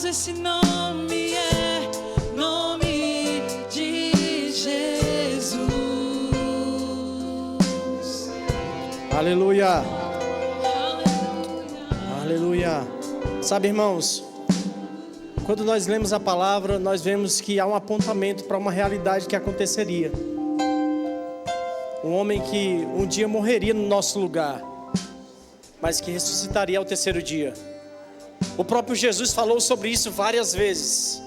esse nome é nome de Jesus. Aleluia. Aleluia. Sabe, irmãos, quando nós lemos a palavra, nós vemos que há um apontamento para uma realidade que aconteceria. Um homem que um dia morreria no nosso lugar, mas que ressuscitaria ao terceiro dia. O próprio Jesus falou sobre isso várias vezes.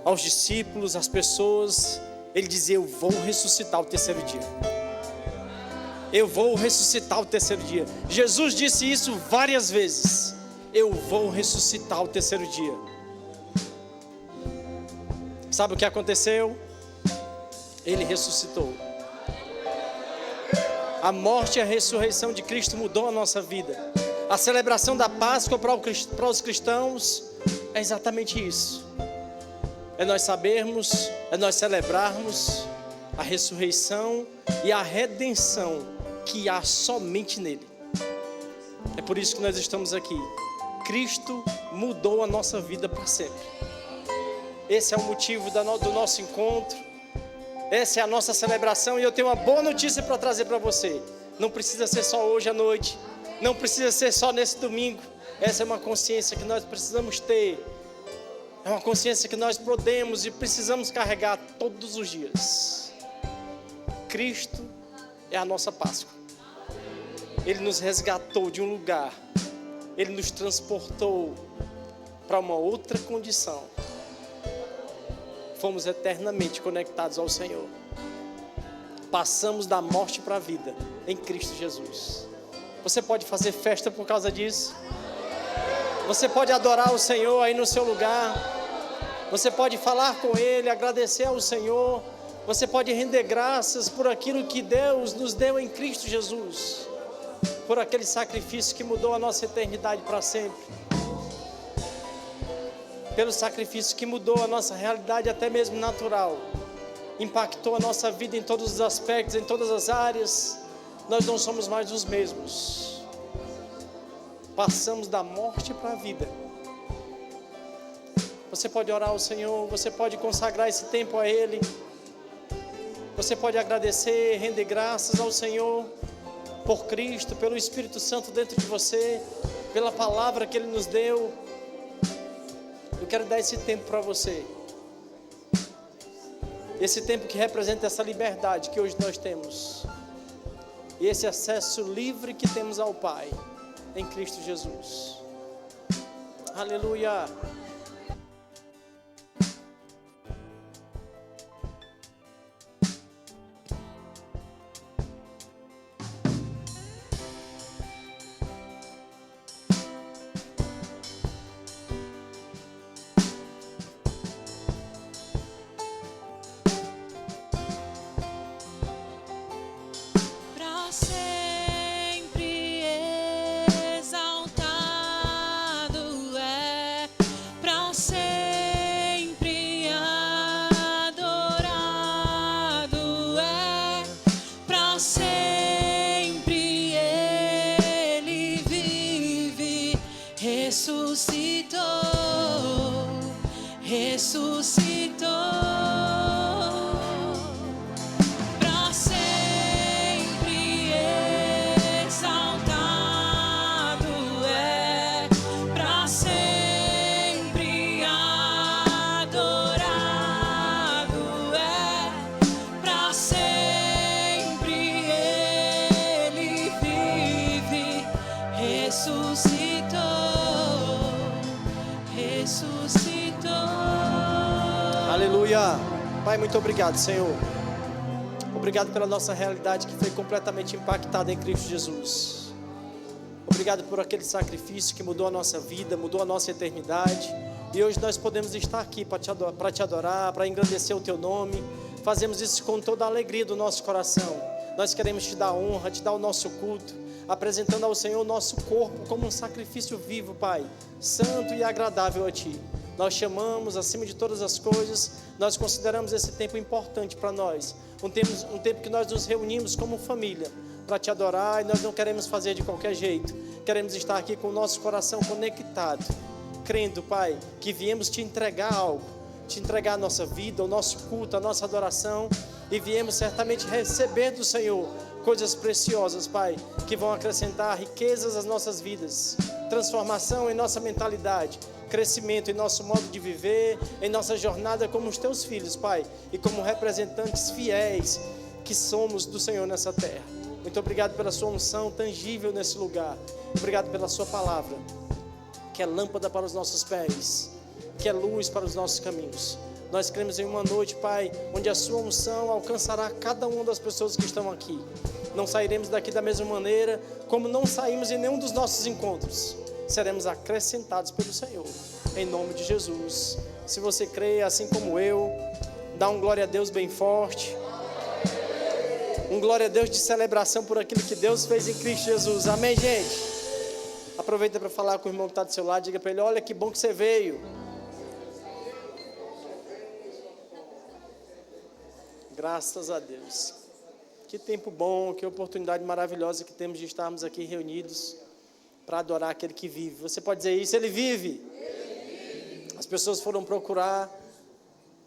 Aos discípulos, às pessoas, ele dizia: eu vou ressuscitar ao terceiro dia. Eu vou ressuscitar ao terceiro dia. Jesus disse isso várias vezes. Eu vou ressuscitar ao terceiro dia. Sabe o que aconteceu? Ele ressuscitou. A morte e a ressurreição de Cristo mudou a nossa vida. A celebração da Páscoa para os cristãos é exatamente isso. É nós sabermos, é nós celebrarmos a ressurreição e a redenção que há somente nele. É por isso que nós estamos aqui. Cristo mudou a nossa vida para sempre. Esse é o motivo do nosso encontro. Essa é a nossa celebração. E eu tenho uma boa notícia para trazer para você. Não precisa ser só hoje à noite. Não precisa ser só nesse domingo. Essa é uma consciência que nós precisamos ter. É uma consciência que nós podemos e precisamos carregar todos os dias. Cristo é a nossa Páscoa. Ele nos resgatou de um lugar. Ele nos transportou para uma outra condição. Fomos eternamente conectados ao Senhor. Passamos da morte para a vida em Cristo Jesus. Você pode fazer festa por causa disso? Você pode adorar o Senhor aí no seu lugar. Você pode falar com Ele, agradecer ao Senhor. Você pode render graças por aquilo que Deus nos deu em Cristo Jesus. Por aquele sacrifício que mudou a nossa eternidade para sempre. Pelo sacrifício que mudou a nossa realidade até mesmo natural. Impactou a nossa vida em todos os aspectos, em todas as áreas. Nós não somos mais os mesmos. Passamos da morte para a vida. Você pode orar ao Senhor, você pode consagrar esse tempo a Ele. Você pode agradecer, render graças ao Senhor por Cristo, pelo Espírito Santo dentro de você, pela palavra que Ele nos deu. Eu quero dar esse tempo para você. Esse tempo que representa essa liberdade que hoje nós temos. E esse acesso livre que temos ao Pai em Cristo Jesus. Aleluia. Ressuscitou, para sempre exaltado é, para sempre adorado é, para sempre Ele vive, ressuscitou. Aleluia. Pai, muito obrigado, Senhor. Obrigado pela nossa realidade que foi completamente impactada em Cristo Jesus. Obrigado por aquele sacrifício que mudou a nossa vida, mudou a nossa eternidade. E hoje nós podemos estar aqui para te adorar, para engrandecer o Teu nome. Fazemos isso com toda a alegria do nosso coração. Nós queremos Te dar honra, Te dar o nosso culto, apresentando ao Senhor o nosso corpo como um sacrifício vivo, Pai, santo e agradável a Ti. Nós chamamos, acima de todas as coisas, nós consideramos esse tempo importante para nós. Um tempo que nós nos reunimos como família para Te adorar, e nós não queremos fazer de qualquer jeito. Queremos estar aqui com o nosso coração conectado crendo, Pai, que viemos te entregar algo, te entregar a nossa vida, o nosso culto, a nossa adoração, e viemos certamente receber do Senhor coisas preciosas, Pai, que vão acrescentar riquezas às nossas vidas, transformação em nossa mentalidade, crescimento em nosso modo de viver, em nossa jornada como os teus filhos, Pai, e como representantes fiéis que somos do Senhor nessa terra. Muito obrigado pela sua unção tangível nesse lugar. Obrigado pela sua palavra, que é lâmpada para os nossos pés, que é luz para os nossos caminhos. Nós cremos em uma noite, Pai, onde a sua unção alcançará cada uma das pessoas que estão aqui. Não sairemos daqui da mesma maneira como não saímos em nenhum dos nossos encontros. Seremos acrescentados pelo Senhor, em nome de Jesus. Se você crê assim como eu, dá um glória a Deus bem forte. Um glória a Deus de celebração por aquilo que Deus fez em Cristo Jesus. Amém, gente? Aproveita para falar com o irmão que está do seu lado. Diga para ele: olha que bom que você veio. Graças a Deus. Que tempo bom, que oportunidade maravilhosa que temos de estarmos aqui reunidos para adorar aquele que vive. Você pode dizer isso? Ele vive. As pessoas foram procurar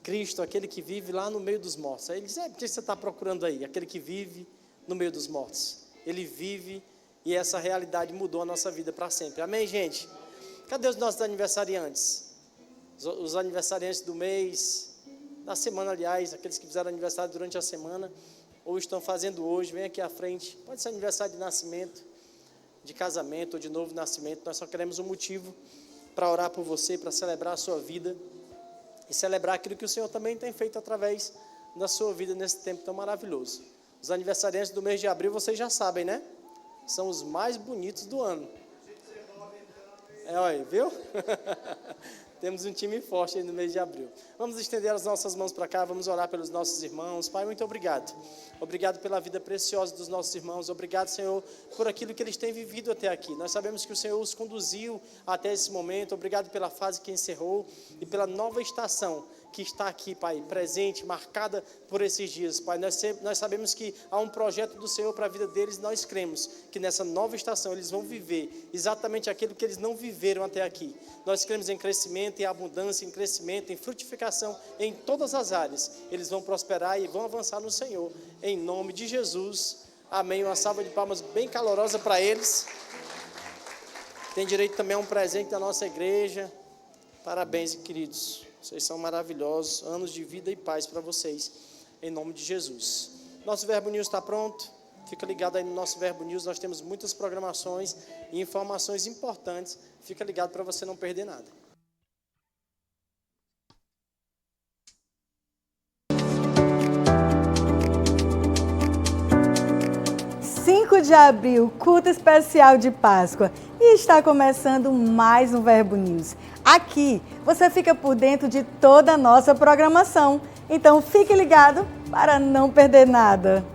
Cristo, aquele que vive lá no meio dos mortos. Aí ele diz: por que você está procurando aí? Aquele que vive no meio dos mortos. Ele vive, e essa realidade mudou a nossa vida para sempre. Amém, gente? Cadê os nossos aniversariantes? Os aniversariantes do mês, da semana, aliás, aqueles que fizeram aniversário durante a semana, ou estão fazendo hoje, vem aqui à frente. Pode ser aniversário de nascimento, de casamento ou de novo nascimento. Nós só queremos um motivo para orar por você, para celebrar a sua vida e celebrar aquilo que o Senhor também tem feito através da sua vida nesse tempo tão maravilhoso. Os aniversariantes do mês de abril, vocês já sabem, né? São os mais bonitos do ano. Olha, viu? Temos um time forte aí no mês de abril. Vamos estender as nossas mãos para cá, vamos orar pelos nossos irmãos. Pai, muito obrigado. Obrigado pela vida preciosa dos nossos irmãos. Obrigado, Senhor, por aquilo que eles têm vivido até aqui. Nós sabemos que o Senhor os conduziu até esse momento. Obrigado pela fase que encerrou e pela nova estação que está aqui, Pai, presente, marcada por esses dias, Pai. Nós sabemos que há um projeto do Senhor para a vida deles. Nós cremos que nessa nova estação eles vão viver exatamente aquilo que eles não viveram até aqui. Nós cremos em crescimento, em abundância, em crescimento, em frutificação, em todas as áreas. Eles vão prosperar e vão avançar no Senhor, em nome de Jesus. Amém. Uma salva de palmas bem calorosa para eles. Tem direito também a um presente da nossa igreja. Parabéns, queridos. Vocês são maravilhosos. Anos de vida e paz para vocês, em nome de Jesus. Nosso Verbo News está pronto. Fica ligado aí no nosso Verbo News. Nós temos muitas programações e informações importantes. Fica ligado para você não perder nada. De abril, culto especial de Páscoa, e está começando mais um Verbo News. Aqui você fica por dentro de toda a nossa programação, então fique ligado para não perder nada.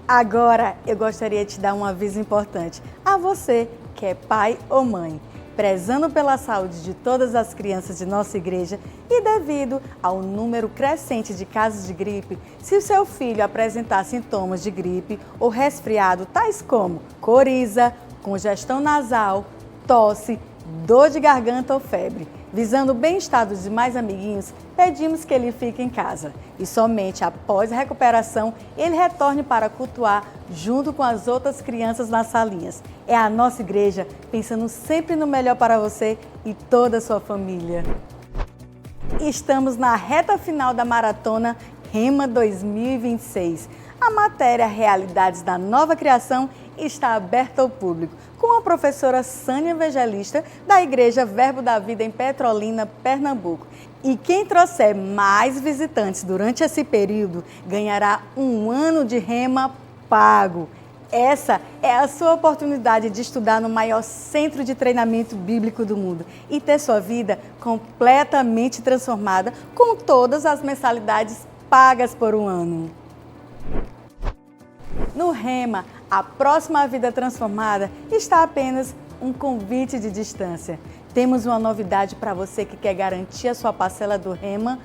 Agora, eu gostaria de te dar um aviso importante a você que é pai ou mãe. Prezando pela saúde de todas as crianças de nossa igreja e devido ao número crescente de casos de gripe, se o seu filho apresentar sintomas de gripe ou resfriado, tais como coriza, congestão nasal, tosse, dor de garganta ou febre, visando o bem-estar dos demais amiguinhos, pedimos que ele fique em casa e somente após a recuperação ele retorne para cultuar junto com as outras crianças nas salinhas. É a nossa igreja pensando sempre no melhor para você e toda a sua família. Estamos na reta final da maratona Rema 2026. A matéria Realidades da Nova Criação está aberta ao público, com a professora Sânia Evangelista, da Igreja Verbo da Vida em Petrolina, Pernambuco. E quem trouxer mais visitantes durante esse período ganhará um ano de rema pago. Essa é a sua oportunidade de estudar no maior centro de treinamento bíblico do mundo e ter sua vida completamente transformada com todas as mensalidades pagas por um ano. No Rema, a próxima vida transformada está a apenas um convite de distância. temos uma novidade para você que quer garantir a sua parcela do Rema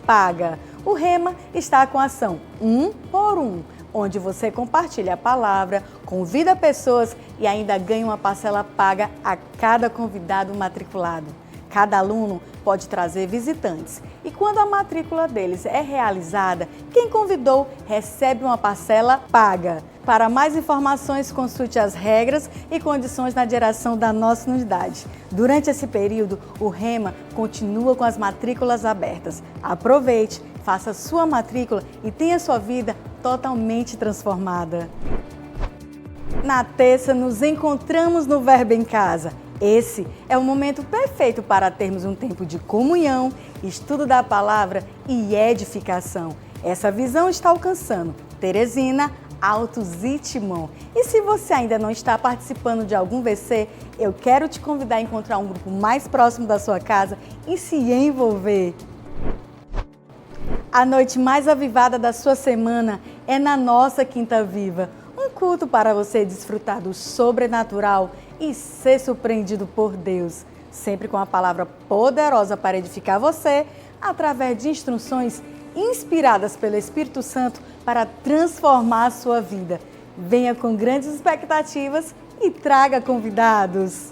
Paga. O Rema está com a ação 1 por 1, onde você compartilha a palavra, convida pessoas e ainda ganha uma parcela paga a cada convidado matriculado. Cada aluno pode trazer visitantes e quando a matrícula deles é realizada, quem convidou recebe uma parcela paga. Para mais informações, consulte as regras e condições na direção da nossa unidade. Durante esse período, o Rema continua com as matrículas abertas. Aproveite, faça sua matrícula e tenha sua vida totalmente transformada. Na terça, nos encontramos no Verbo em Casa. Esse é o momento perfeito para termos um tempo de comunhão, estudo da palavra e edificação. Essa visão está alcançando Teresina, Altos e Timon. E se você ainda não está participando de algum VC, eu quero te convidar a encontrar um grupo mais próximo da sua casa e se envolver. A noite mais avivada da sua semana é na nossa Quinta Viva. Um culto para você desfrutar do sobrenatural e ser surpreendido por Deus. Sempre com a palavra poderosa para edificar você, através de instruções inspiradas pelo Espírito Santo para transformar a sua vida. Venha com grandes expectativas e traga convidados.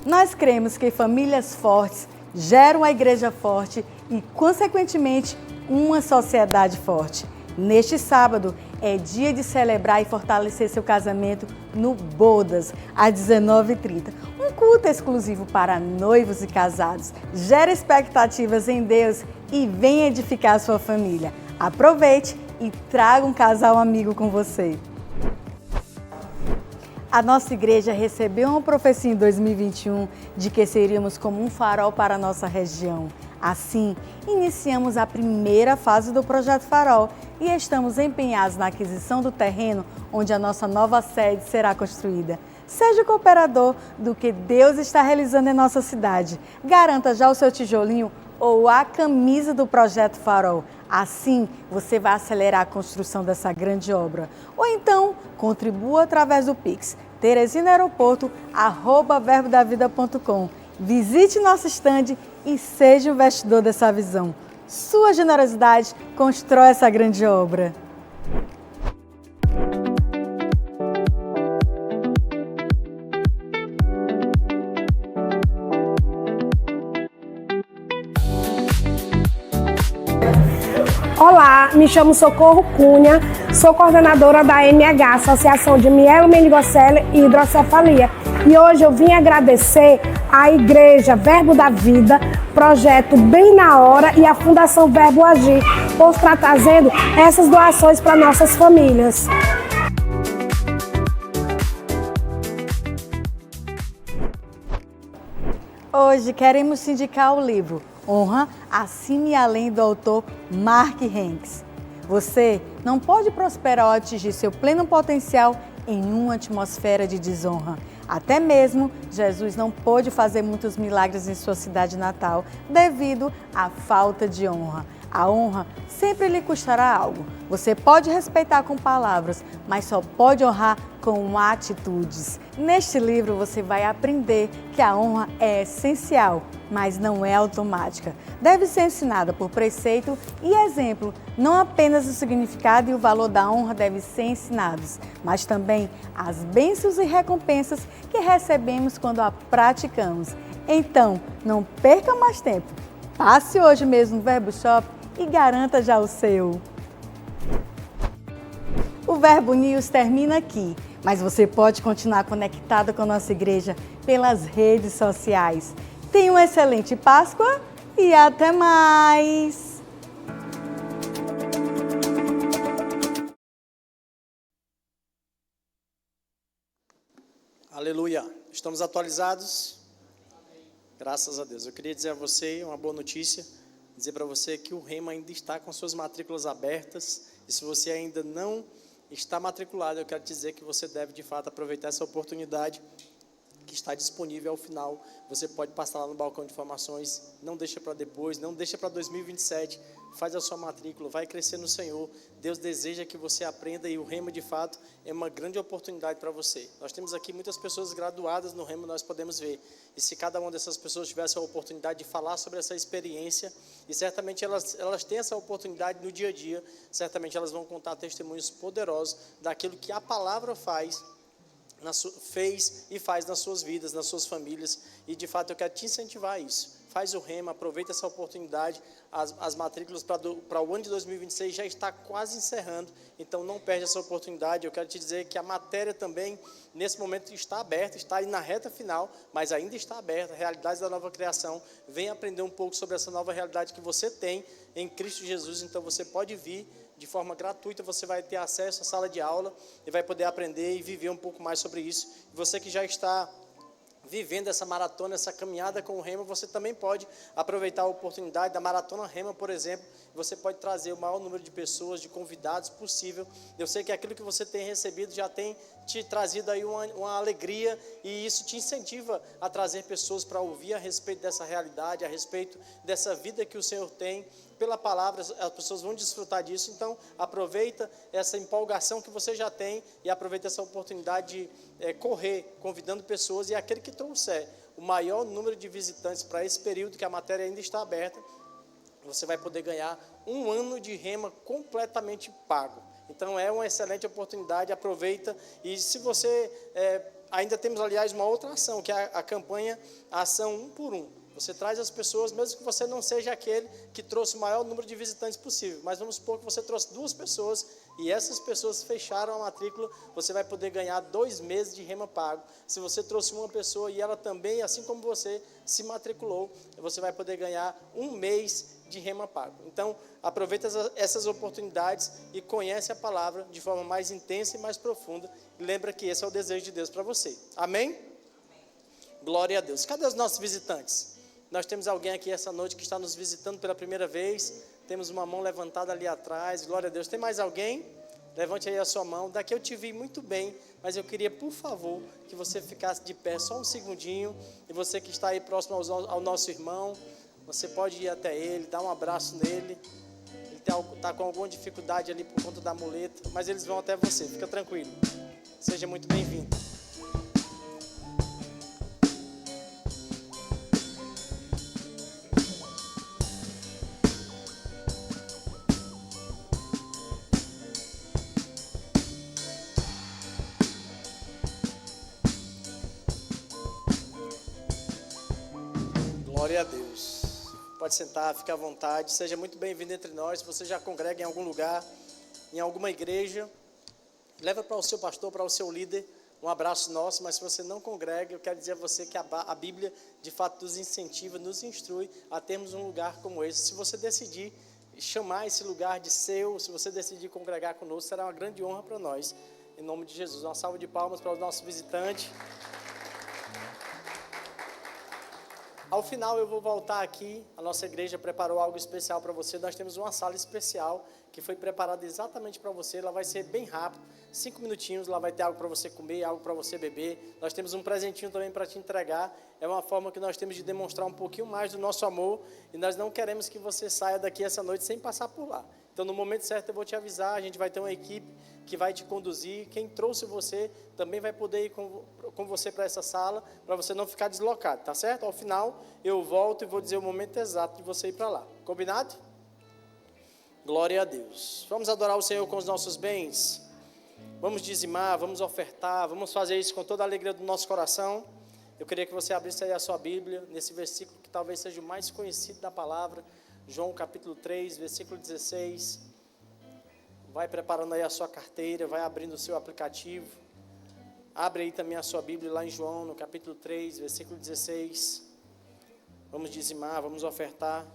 Nós cremos que famílias fortes geram a igreja forte e, consequentemente, uma sociedade forte. Neste sábado é dia de celebrar e fortalecer seu casamento no Bodas, às 19h30. Um culto exclusivo para noivos e casados. Gera expectativas em Deus e venha edificar a sua família. Aproveite e traga um casal amigo com você. A nossa igreja recebeu uma profecia em 2021 de que seríamos como um farol para a nossa região. Assim, iniciamos a primeira fase do Projeto Farol e estamos empenhados na aquisição do terreno onde a nossa nova sede será construída. Seja cooperador do que Deus está realizando em nossa cidade. Garanta já o seu tijolinho ou a camisa do Projeto Farol. Assim, você vai acelerar a construção dessa grande obra. Ou então, contribua através do Pix, teresinaeroporto@verbodavida.com. Visite nosso estande e seja um investidor dessa visão. Sua generosidade constrói essa grande obra. Olá, me chamo Socorro Cunha, sou coordenadora da MH, Associação de Mielomeningocele e Hidrocefalia. E hoje eu vim agradecer à Igreja Verbo da Vida, Projeto Bem na Hora e a Fundação Verbo Agir por estar trazendo essas doações para nossas famílias. Hoje queremos te indicar o livro Honra, Acima e Além, do autor Mark Hanks. Você não pode prosperar ou atingir seu pleno potencial em uma atmosfera de desonra. Até mesmo Jesus não pôde fazer muitos milagres em sua cidade natal devido à falta de honra. A honra sempre lhe custará algo. Você pode respeitar com palavras, mas só pode honrar com atitudes. Neste livro você vai aprender que a honra é essencial, mas não é automática. Deve ser ensinada por preceito e exemplo. Não apenas o significado e o valor da honra devem ser ensinados, mas também as bênçãos e recompensas que recebemos quando a praticamos. Então, não perca mais tempo. Passe hoje mesmo no Verbo Shop e garanta já o seu. O Verbo News termina aqui, mas você pode continuar conectado com a nossa igreja pelas redes sociais. Tenha uma excelente Páscoa e até mais! Aleluia! Estamos atualizados? Graças a Deus. Eu queria dizer a você uma boa notícia, dizer para você que o Rema ainda está com suas matrículas abertas. E se você ainda não está matriculado, eu quero dizer que você deve de fato aproveitar essa oportunidade que está disponível ao final. Você pode passar lá no balcão de informações, não deixa para depois, não deixa para 2027, faz a sua matrícula, vai crescer no Senhor. Deus deseja que você aprenda e o Rema, de fato, é uma grande oportunidade para você. Nós temos aqui muitas pessoas graduadas no Rema, nós podemos ver. E se cada uma dessas pessoas tivesse a oportunidade de falar sobre essa experiência, e certamente elas têm essa oportunidade no dia a dia, certamente elas vão contar testemunhos poderosos daquilo que a palavra fez e faz nas suas vidas, nas suas famílias, e de fato eu quero te incentivar a isso. Faz o Rema, aproveita essa oportunidade. As matrículas para o ano de 2026 já está quase encerrando, então não perde essa oportunidade. Eu quero te dizer que a matéria também, nesse momento, está aberta, está aí na reta final, mas ainda está aberta. Realidades da nova criação. Vem aprender um pouco sobre essa nova realidade que você tem em Cristo Jesus, então você pode vir de forma gratuita, você vai ter acesso à sala de aula e vai poder aprender e viver um pouco mais sobre isso. Você que já está vivendo essa maratona, essa caminhada com o Rema, você também pode aproveitar a oportunidade da Maratona Rema, por exemplo. Você pode trazer o maior número de pessoas, de convidados possível. Eu sei que aquilo que você tem recebido já tem te trazido aí uma alegria, e isso te incentiva a trazer pessoas para ouvir a respeito dessa realidade, a respeito dessa vida que o Senhor tem. Pela palavra, as pessoas vão desfrutar disso. Então aproveita essa empolgação que você já tem e aproveita essa oportunidade de correr, convidando pessoas, e aquele que trouxer o maior número de visitantes para esse período que a matéria ainda está aberta, você vai poder ganhar um ano de Rema completamente pago. Então é uma excelente oportunidade, aproveita. E se você ainda temos, aliás, uma outra ação, que é a campanha Ação 1 por 1. Você traz as pessoas, mesmo que você não seja aquele que trouxe o maior número de visitantes possível, mas vamos supor que você trouxe 2 pessoas e essas pessoas fecharam a matrícula, você vai poder ganhar 2 meses de Rema pago. Se você trouxe uma pessoa e ela também, assim como você, se matriculou, você vai poder ganhar 1 mês de Rema pago. Então, aproveita essas oportunidades e conhece a palavra de forma mais intensa e mais profunda. E lembra que esse é o desejo de Deus para você. Amém? Glória a Deus. Cadê os nossos visitantes? Nós temos alguém aqui essa noite que está nos visitando pela primeira vez. Temos uma mão levantada ali atrás. Glória a Deus. Tem mais alguém? Levante aí a sua mão. Daqui eu te vi muito bem, mas eu queria, por favor, que você ficasse de pé só um segundinho. E você que está aí próximo ao nosso irmão, você pode ir até ele, dar um abraço nele. Ele está com alguma dificuldade ali por conta da muleta, mas eles vão até você. Fica tranquilo. Seja muito bem-vindo. Glória a Deus. Pode sentar, fique à vontade. Seja muito bem-vindo entre nós. Se você já congrega em algum lugar, em alguma igreja, leva para o seu pastor, para o seu líder, um abraço nosso. Mas se você não congrega, eu quero dizer a você que a Bíblia, de fato, nos incentiva, nos instrui a termos um lugar como esse. Se você decidir chamar esse lugar de seu, se você decidir congregar conosco, será uma grande honra para nós. Em nome de Jesus. Uma salva de palmas para o nosso visitante. Ao final eu vou voltar aqui, a nossa igreja preparou algo especial para você. Nós temos uma sala especial que foi preparada exatamente para você. Ela vai ser bem rápida, 5 minutinhos, lá vai ter algo para você comer, algo para você beber. Nós temos um presentinho também para te entregar. É uma forma que nós temos de demonstrar um pouquinho mais do nosso amor, e nós não queremos que você saia daqui essa noite sem passar por lá. Então no momento certo eu vou te avisar, a gente vai ter uma equipe que vai te conduzir. Quem trouxe você também vai poder ir com você para essa sala, para você não ficar deslocado, tá certo? Ao final eu volto e vou dizer o momento exato de você ir para lá. Combinado? Glória a Deus. Vamos adorar o Senhor com os nossos bens. Vamos dizimar, vamos ofertar, vamos fazer isso com toda a alegria do nosso coração. Eu queria que você abrisse aí a sua Bíblia, nesse versículo que talvez seja o mais conhecido da palavra, João capítulo 3, versículo 16. Vai preparando aí a sua carteira, vai abrindo o seu aplicativo. Abre aí também a sua Bíblia lá em João, no capítulo 3, versículo 16. Vamos dizimar, vamos ofertar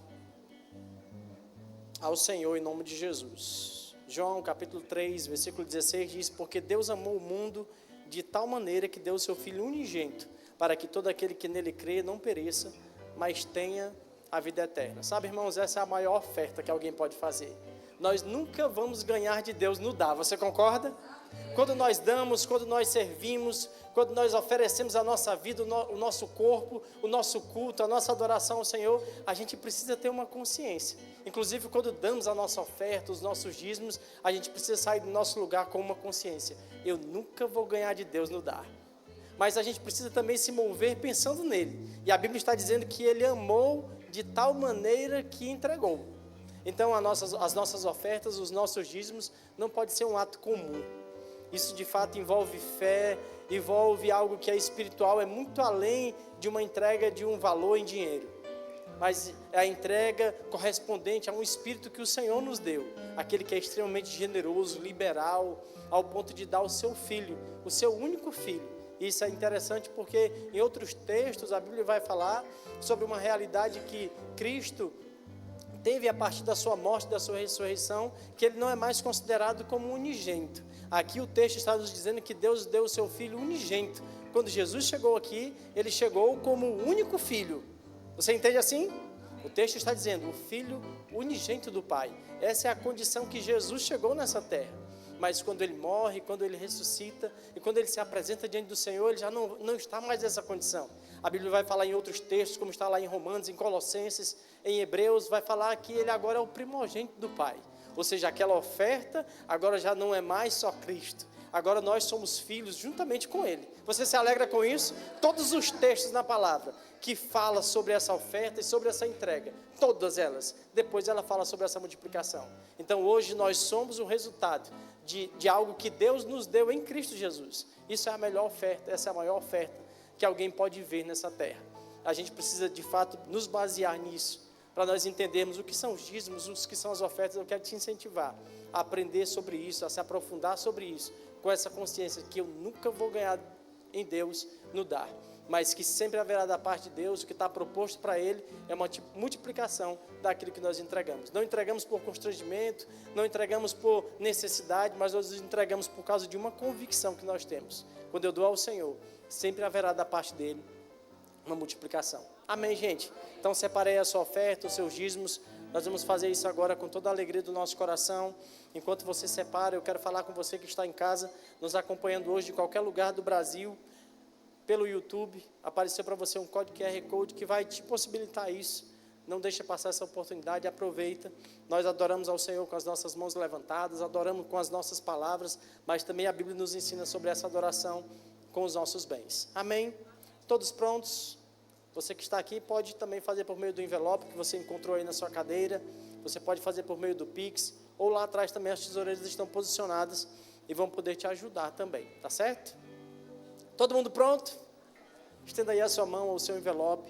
ao Senhor em nome de Jesus. João capítulo 3, versículo 16 diz: porque Deus amou o mundo de tal maneira que deu o seu Filho unigênito, para que todo aquele que nele crê não pereça, mas tenha a vida eterna. Sabe, irmãos, essa é a maior oferta que alguém pode fazer. Nós nunca vamos ganhar de Deus no dar, você concorda? Quando nós damos, quando nós servimos, quando nós oferecemos a nossa vida, o nosso corpo, o nosso culto, a nossa adoração ao Senhor, a gente precisa ter uma consciência. Inclusive, quando damos a nossa oferta, os nossos dízimos, a gente precisa sair do nosso lugar com uma consciência. Eu nunca vou ganhar de Deus no dar. Mas a gente precisa também se mover pensando nele. E a Bíblia está dizendo que ele amou de tal maneira que entregou. Então, as nossas ofertas, os nossos dízimos, não pode ser um ato comum. Isso de fato envolve fé, envolve algo que é espiritual, é muito além de uma entrega de um valor em dinheiro. Mas é a entrega correspondente a um espírito que o Senhor nos deu. Aquele que é extremamente generoso, liberal, ao ponto de dar o seu filho, o seu único filho. Isso é interessante porque em outros textos a Bíblia vai falar sobre uma realidade que Cristo teve a partir da sua morte, da sua ressurreição, que ele não é mais considerado como unigênito. Aqui o texto está nos dizendo que Deus deu o seu Filho unigênito. Quando Jesus chegou aqui, ele chegou como o único filho. Você entende assim? O texto está dizendo, o Filho unigênito do Pai. Essa é a condição que Jesus chegou nessa terra. Mas quando ele morre, quando ele ressuscita e quando ele se apresenta diante do Senhor, ele já não está mais nessa condição. A Bíblia vai falar em outros textos, como está lá em Romanos, em Colossenses, em Hebreus, vai falar que ele agora é o primogênito do Pai. Ou seja, aquela oferta agora já não é mais só Cristo. Agora nós somos filhos juntamente com Ele. Você se alegra com isso? Todos os textos na palavra que fala sobre essa oferta e sobre essa entrega, todas elas, depois ela fala sobre essa multiplicação. Então hoje nós somos o resultado de algo que Deus nos deu em Cristo Jesus. Isso é a melhor oferta, essa é a maior oferta que alguém pode ver nessa terra. A gente precisa de fato nos basear nisso, para nós entendermos o que são os dízimos, o que são as ofertas. Eu quero te incentivar a aprender sobre isso, a se aprofundar sobre isso, com essa consciência que eu nunca vou ganhar em Deus no dar, mas que sempre haverá da parte de Deus, o que está proposto para Ele é uma multiplicação daquilo que nós entregamos. Não entregamos por constrangimento, não entregamos por necessidade, mas nós entregamos por causa de uma convicção que nós temos. Quando eu dou ao Senhor, sempre haverá da parte dEle uma multiplicação. Amém, gente? Então separei a sua oferta, os seus dízimos. Nós vamos fazer isso agora com toda a alegria do nosso coração. Enquanto você separa, eu quero falar com você que está em casa, nos acompanhando hoje de qualquer lugar do Brasil, pelo YouTube. Apareceu para você um código QR Code que vai te possibilitar isso. Não deixe passar essa oportunidade, aproveita. Nós adoramos ao Senhor com as nossas mãos levantadas, adoramos com as nossas palavras, mas também a Bíblia nos ensina sobre essa adoração com os nossos bens. Amém? Todos prontos? Você que está aqui pode também fazer por meio do envelope que você encontrou aí na sua cadeira. Você pode fazer por meio do Pix. Ou lá atrás também as tesoureiras estão posicionadas e vão poder te ajudar também. Tá certo? Todo mundo pronto? Estenda aí a sua mão ou o seu envelope.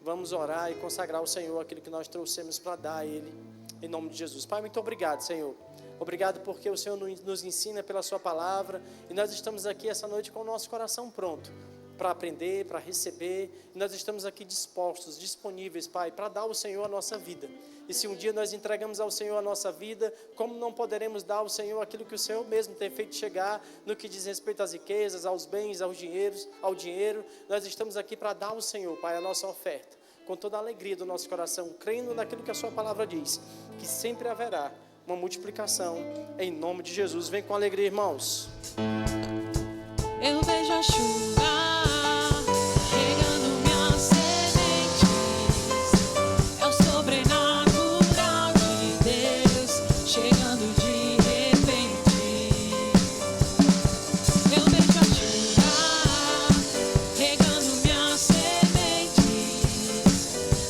Vamos orar e consagrar ao Senhor aquilo que nós trouxemos para dar a Ele. Em nome de Jesus. Pai, muito obrigado, Senhor. Obrigado porque o Senhor nos ensina pela sua palavra. E nós estamos aqui essa noite com o nosso coração pronto para aprender, para receber, e nós estamos aqui dispostos, disponíveis, Pai, para dar ao Senhor a nossa vida. E se um dia nós entregamos ao Senhor a nossa vida, como não poderemos dar ao Senhor aquilo que o Senhor mesmo tem feito chegar, no que diz respeito às riquezas, aos bens, ao dinheiro, nós estamos aqui para dar ao Senhor, Pai, a nossa oferta, com toda a alegria do nosso coração, crendo naquilo que a sua palavra diz, que sempre haverá uma multiplicação, em nome de Jesus. Vem com alegria, irmãos. Eu vejo a chuva regando minhas sementes, é o sobrenatural de Deus chegando de repente. Eu vejo a chuva regando minhas sementes,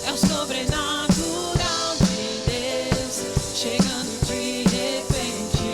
é o sobrenatural de Deus chegando de repente.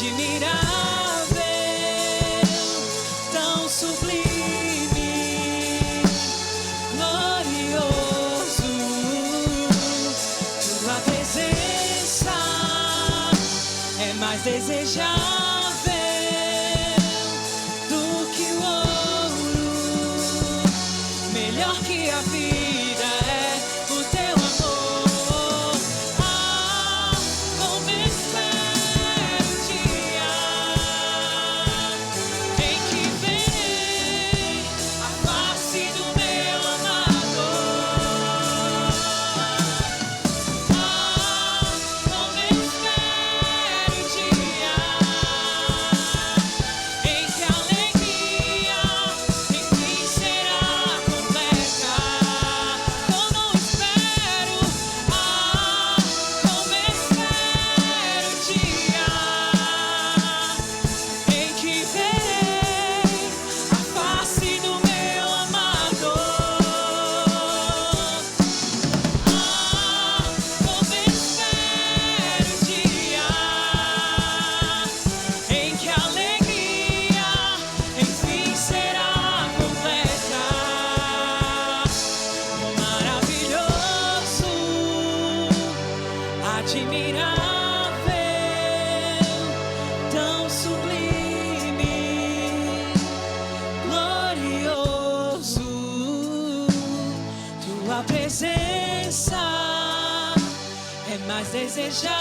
admirável, tão sublime, glorioso. Tua presença é mais desejável do que o ouro, melhor que a vida é o teu amor. Ah, como espero o dia em que vem a face do meu amador. Ah, como espero o dia em que a alegria enfim será completa. Como espero, ah, como espero o dia em que verei a face do meu amador. Ah, como espero o dia em que a alegria enfim será completa. Maravilhoso, admirável, tão sublime, glorioso. Tua presença é mais desejável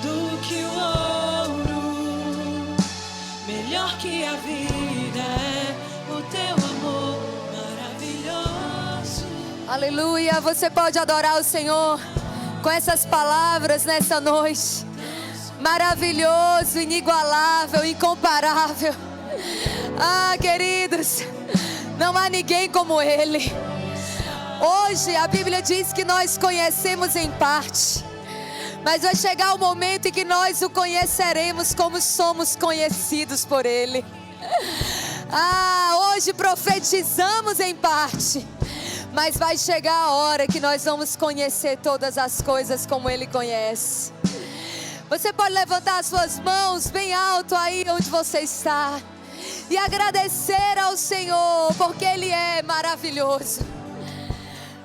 do que o ouro, melhor que a vida é o teu amor maravilhoso. Aleluia, você pode adorar o Senhor com essas palavras nessa noite. Maravilhoso, inigualável, incomparável. Ah, queridos, não há ninguém como Ele. Hoje a Bíblia diz que nós conhecemos em parte, mas vai chegar o momento em que nós o conheceremos como somos conhecidos por Ele. Ah, hoje profetizamos em parte, mas vai chegar a hora que nós vamos conhecer todas as coisas como Ele conhece. Você pode levantar as suas mãos bem alto aí onde você está e agradecer ao Senhor, porque Ele é maravilhoso.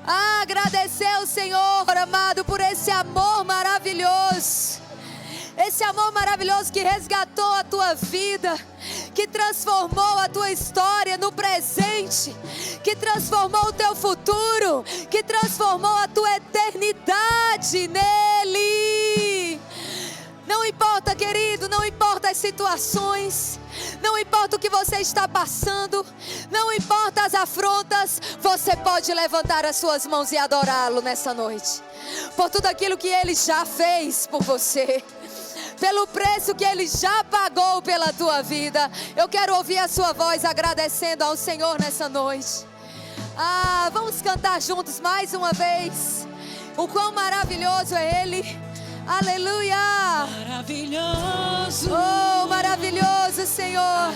Ah, agradecer ao Senhor, amado, por esse amor maravilhoso. Esse amor maravilhoso que resgatou a tua vida, que transformou a tua história no presente, que transformou o teu futuro, que transformou a tua eternidade nele. Não importa, querido, não importa as situações, não importa o que você está passando, não importa as afrontas, você pode levantar as suas mãos e adorá-lo nessa noite, por tudo aquilo que Ele já fez por você, pelo preço que Ele já pagou pela tua vida. Eu quero ouvir a sua voz agradecendo ao Senhor nessa noite. Ah, vamos cantar juntos mais uma vez. O quão maravilhoso é Ele. Aleluia. Maravilhoso, Oh, maravilhoso, Senhor.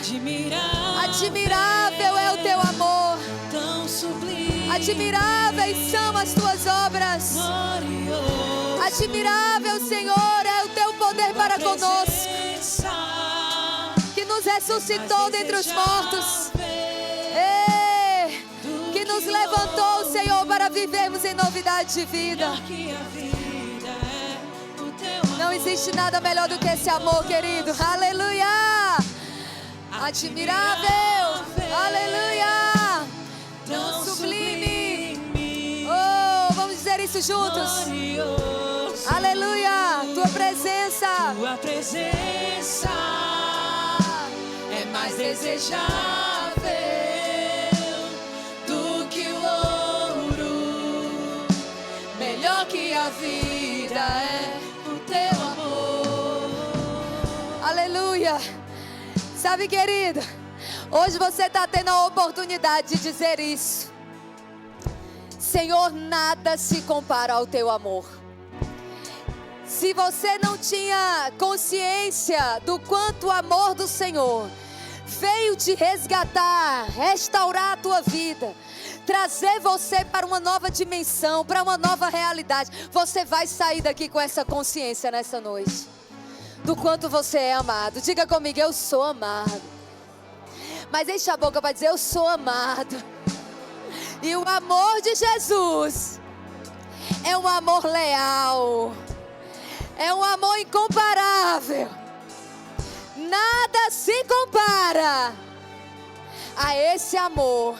Admirável é o teu amor. tão sublime, Admiráveis são as tuas obras. glorioso. Admirável, Senhor, é o teu poder para conosco, Presença que nos ressuscitou mais dentre os desejável mortos. Que nos levantou, Senhor, para vivermos em novidade de vida. que a vida é o teu amor. Não existe nada melhor do que esse amor, querido. Aleluia. Admirável. Aleluia. Tão sublime. Oh, vamos dizer isso juntos. Glorioso. Aleluia. Tua presença Tua presença é mais desejável do que o ouro, melhor que a vida é o teu amor. Aleluia. Sabe, querido, hoje você está tendo a oportunidade de dizer isso. Senhor, nada se compara ao teu amor. Se você não tinha consciência do quanto o amor do Senhor veio te resgatar, restaurar a tua vida, trazer você para uma nova dimensão, para uma nova realidade, você vai sair daqui com essa consciência nessa noite. do quanto você é amado. Diga comigo, eu sou amado. Mas enche a boca para dizer, eu sou amado. E o amor de Jesus é um amor leal. É um amor incomparável. Nada se compara a esse amor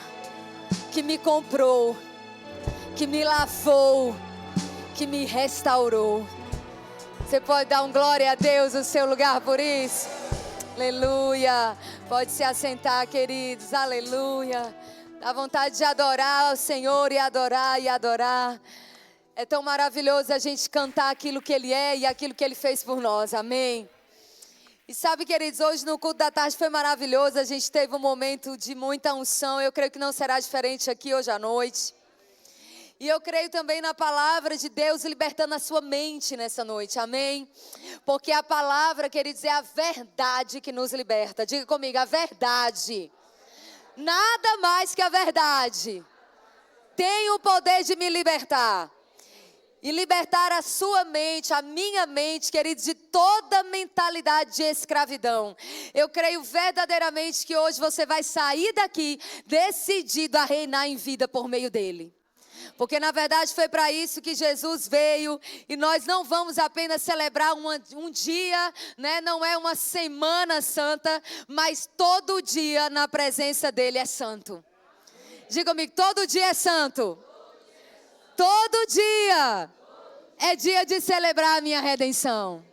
que me comprou, que me lavou, que me restaurou. Você pode dar um glória a Deus no seu lugar por isso? Aleluia. Pode se assentar, queridos. Aleluia. Dá vontade de adorar o Senhor e adorar e adorar. É tão maravilhoso a gente cantar aquilo que Ele é e aquilo que Ele fez por nós. Amém. E sabe, queridos, hoje no culto da tarde foi maravilhoso. A gente teve um momento de muita unção. Eu creio que não será diferente aqui hoje à noite. E eu creio também na palavra de Deus libertando a sua mente nessa noite. Amém? Porque a palavra, queridos, é a verdade que nos liberta. Diga comigo, a verdade. Nada mais que a verdade tem o poder de me libertar. E libertar a sua mente, a minha mente, queridos, de toda mentalidade de escravidão. Eu creio verdadeiramente que hoje você vai sair daqui decidido a reinar em vida por meio dele. Porque na verdade foi para isso que Jesus veio. E nós não vamos apenas celebrar um dia, né? Não é uma semana santa, mas todo dia na presença dele é santo. Diga comigo, todo dia é santo. Todo dia é dia de celebrar a minha redenção.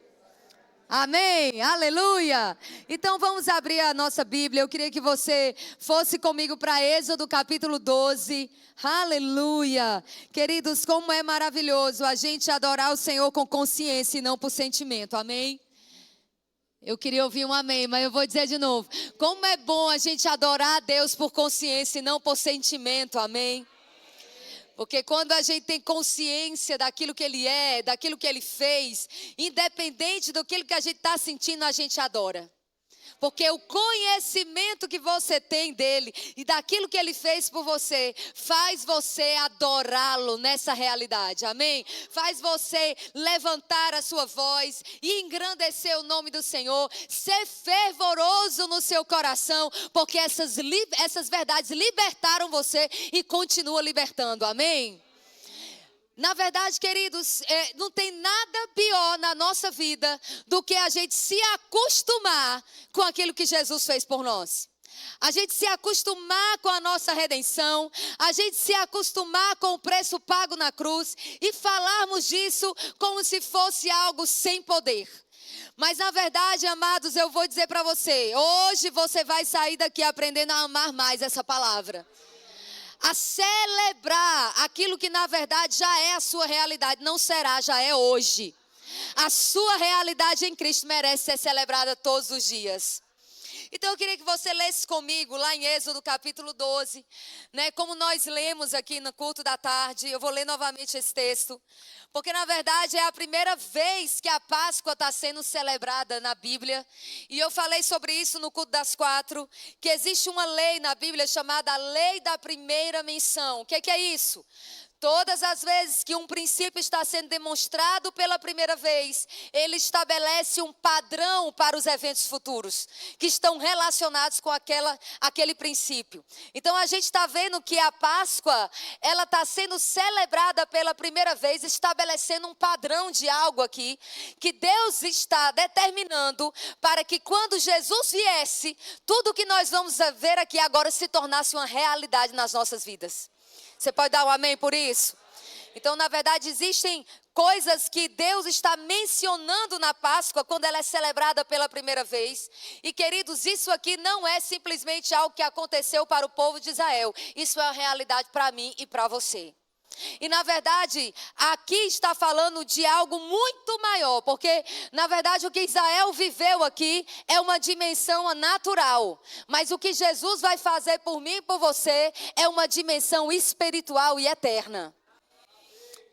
Amém, aleluia. Então vamos abrir a nossa Bíblia. Eu queria que você fosse comigo para Êxodo capítulo 12. Aleluia. Queridos, como é maravilhoso a gente adorar o Senhor com consciência e não por sentimento. Amém. Eu queria ouvir um amém, mas eu vou dizer de novo. Como é bom a gente adorar a Deus por consciência e não por sentimento. Amém. Porque quando a gente tem consciência daquilo que Ele é, daquilo que Ele fez, independente do que a gente está sentindo, a gente adora. Porque o conhecimento que você tem dele e daquilo que ele fez por você, faz você adorá-lo nessa realidade, amém? Faz você levantar a sua voz e engrandecer o nome do Senhor, ser fervoroso no seu coração, porque essas verdades libertaram você e continuam libertando, amém? Na verdade, queridos, não tem nada pior na nossa vida do que a gente se acostumar com aquilo que Jesus fez por nós. A gente se acostumar com a nossa redenção, a gente se acostumar com o preço pago na cruz e falarmos disso como se fosse algo sem poder. Mas na verdade, amados, eu vou dizer para você, hoje você vai sair daqui aprendendo a amar mais essa palavra. A celebrar aquilo que na verdade já é a sua realidade, não será, já é hoje. A sua realidade em Cristo merece ser celebrada todos os dias. Então eu queria que você lesse comigo lá em Êxodo capítulo 12, né? Como nós lemos aqui no culto da tarde, eu vou ler novamente esse texto. Porque na verdade é a primeira vez que a Páscoa está sendo celebrada na Bíblia. E eu falei sobre isso no culto das 4, que existe uma lei na Bíblia chamada a lei da primeira menção. O que é isso? Todas as vezes que um princípio está sendo demonstrado pela primeira vez, ele estabelece um padrão para os eventos futuros, que estão relacionados com aquele princípio. Então a gente está vendo que a Páscoa, ela está sendo celebrada pela primeira vez, estabelecendo um padrão de algo aqui, que Deus está determinando para que quando Jesus viesse, tudo que nós vamos ver aqui agora se tornasse uma realidade nas nossas vidas. Você pode dar um amém por isso? Então, na verdade, existem coisas que Deus está mencionando na Páscoa quando ela é celebrada pela primeira vez. E, queridos, isso aqui não é simplesmente algo que aconteceu para o povo de Israel. Isso é uma realidade para mim e para você. E na verdade, aqui está falando de algo muito maior, porque na verdade o que Israel viveu aqui é uma dimensão natural, mas o que Jesus vai fazer por mim e por você é uma dimensão espiritual e eterna.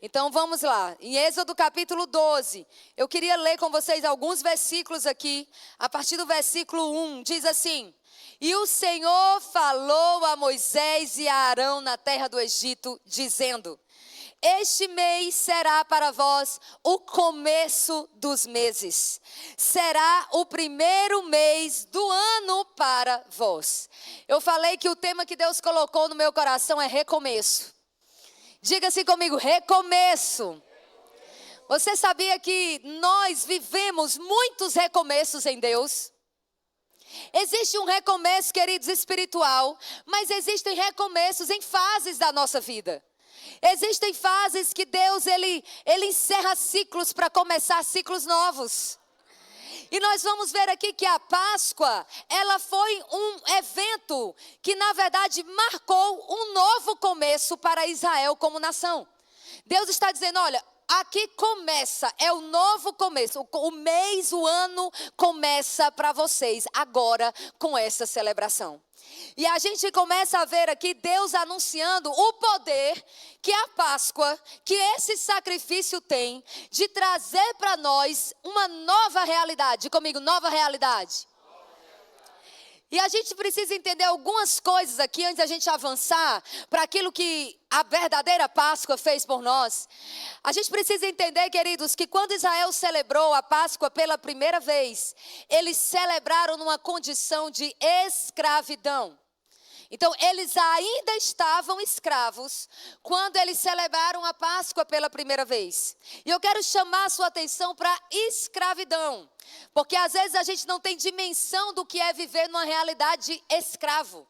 Então vamos lá, em Êxodo capítulo 12, eu queria ler com vocês alguns versículos aqui, a partir do versículo 1, diz assim: E o Senhor falou a Moisés e a Arão na terra do Egito, dizendo: este mês será para vós o começo dos meses. Será o primeiro mês do ano para vós. Eu falei que o tema que Deus colocou no meu coração é recomeço. Diga assim comigo, recomeço. Você sabia que nós vivemos muitos recomeços em Deus? Existe um recomeço, queridos, espiritual, mas existem recomeços em fases da nossa vida. Existem fases que Deus, ele encerra ciclos para começar ciclos novos. E nós vamos ver aqui que a Páscoa, ela foi um evento que na verdade marcou um novo começo para Israel como nação. Deus está dizendo, olha, aqui começa, é o novo começo, o mês, o ano começa para vocês agora com essa celebração. E a gente começa a ver aqui Deus anunciando o poder que a Páscoa, que esse sacrifício tem de trazer para nós uma nova realidade. Comigo, nova realidade. E a gente precisa entender algumas coisas aqui antes da gente avançar para aquilo que a verdadeira Páscoa fez por nós. A gente precisa entender, queridos, que quando Israel celebrou a Páscoa pela primeira vez, eles celebraram numa condição de escravidão. Então, eles ainda estavam escravos quando eles celebraram a Páscoa pela primeira vez. E eu quero chamar a sua atenção para a escravidão. Porque às vezes a gente não tem dimensão do que é viver numa realidade de escravo.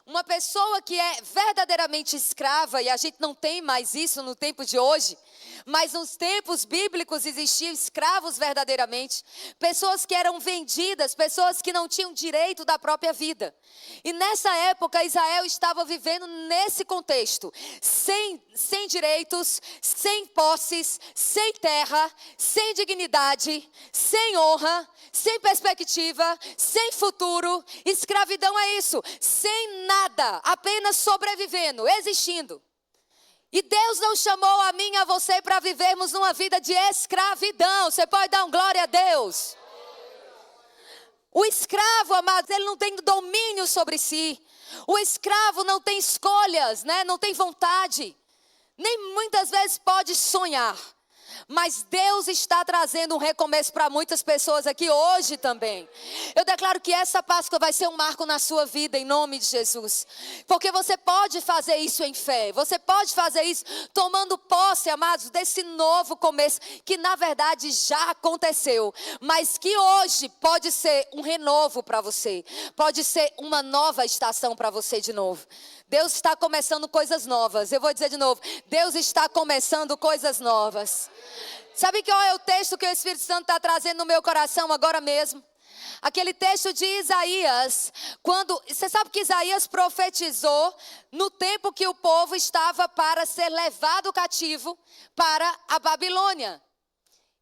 Uma pessoa que é verdadeiramente escrava, e a gente não tem mais isso no tempo de hoje, mas nos tempos bíblicos existiam escravos verdadeiramente, pessoas que eram vendidas, pessoas que não tinham direito da própria vida. E nessa época Israel estava vivendo nesse contexto, sem direitos, sem posses, sem terra, sem dignidade, sem honra, sem perspectiva, sem futuro. Escravidão é isso, sem nada, apenas sobrevivendo, existindo. E Deus não chamou a mim e a você para vivermos numa vida de escravidão. Você pode dar um glória a Deus? O escravo, amados, ele não tem domínio sobre si. O escravo não tem escolhas, né? Não tem vontade. Nem muitas vezes pode sonhar. Mas Deus está trazendo um recomeço para muitas pessoas aqui hoje também. Eu declaro que essa Páscoa vai ser um marco na sua vida, em nome de Jesus. Porque você pode fazer isso em fé. Você pode fazer isso tomando posse, amados, desse novo começo. Que na verdade já aconteceu. Mas que hoje pode ser um renovo para você. Pode ser uma nova estação para você de novo. Deus está começando coisas novas. Eu vou dizer de novo. Deus está começando coisas novas. Sabe qual é o texto que o Espírito Santo está trazendo no meu coração agora mesmo? Aquele texto de Isaías. Você sabe que Isaías profetizou no tempo que o povo estava para ser levado cativo para a Babilônia.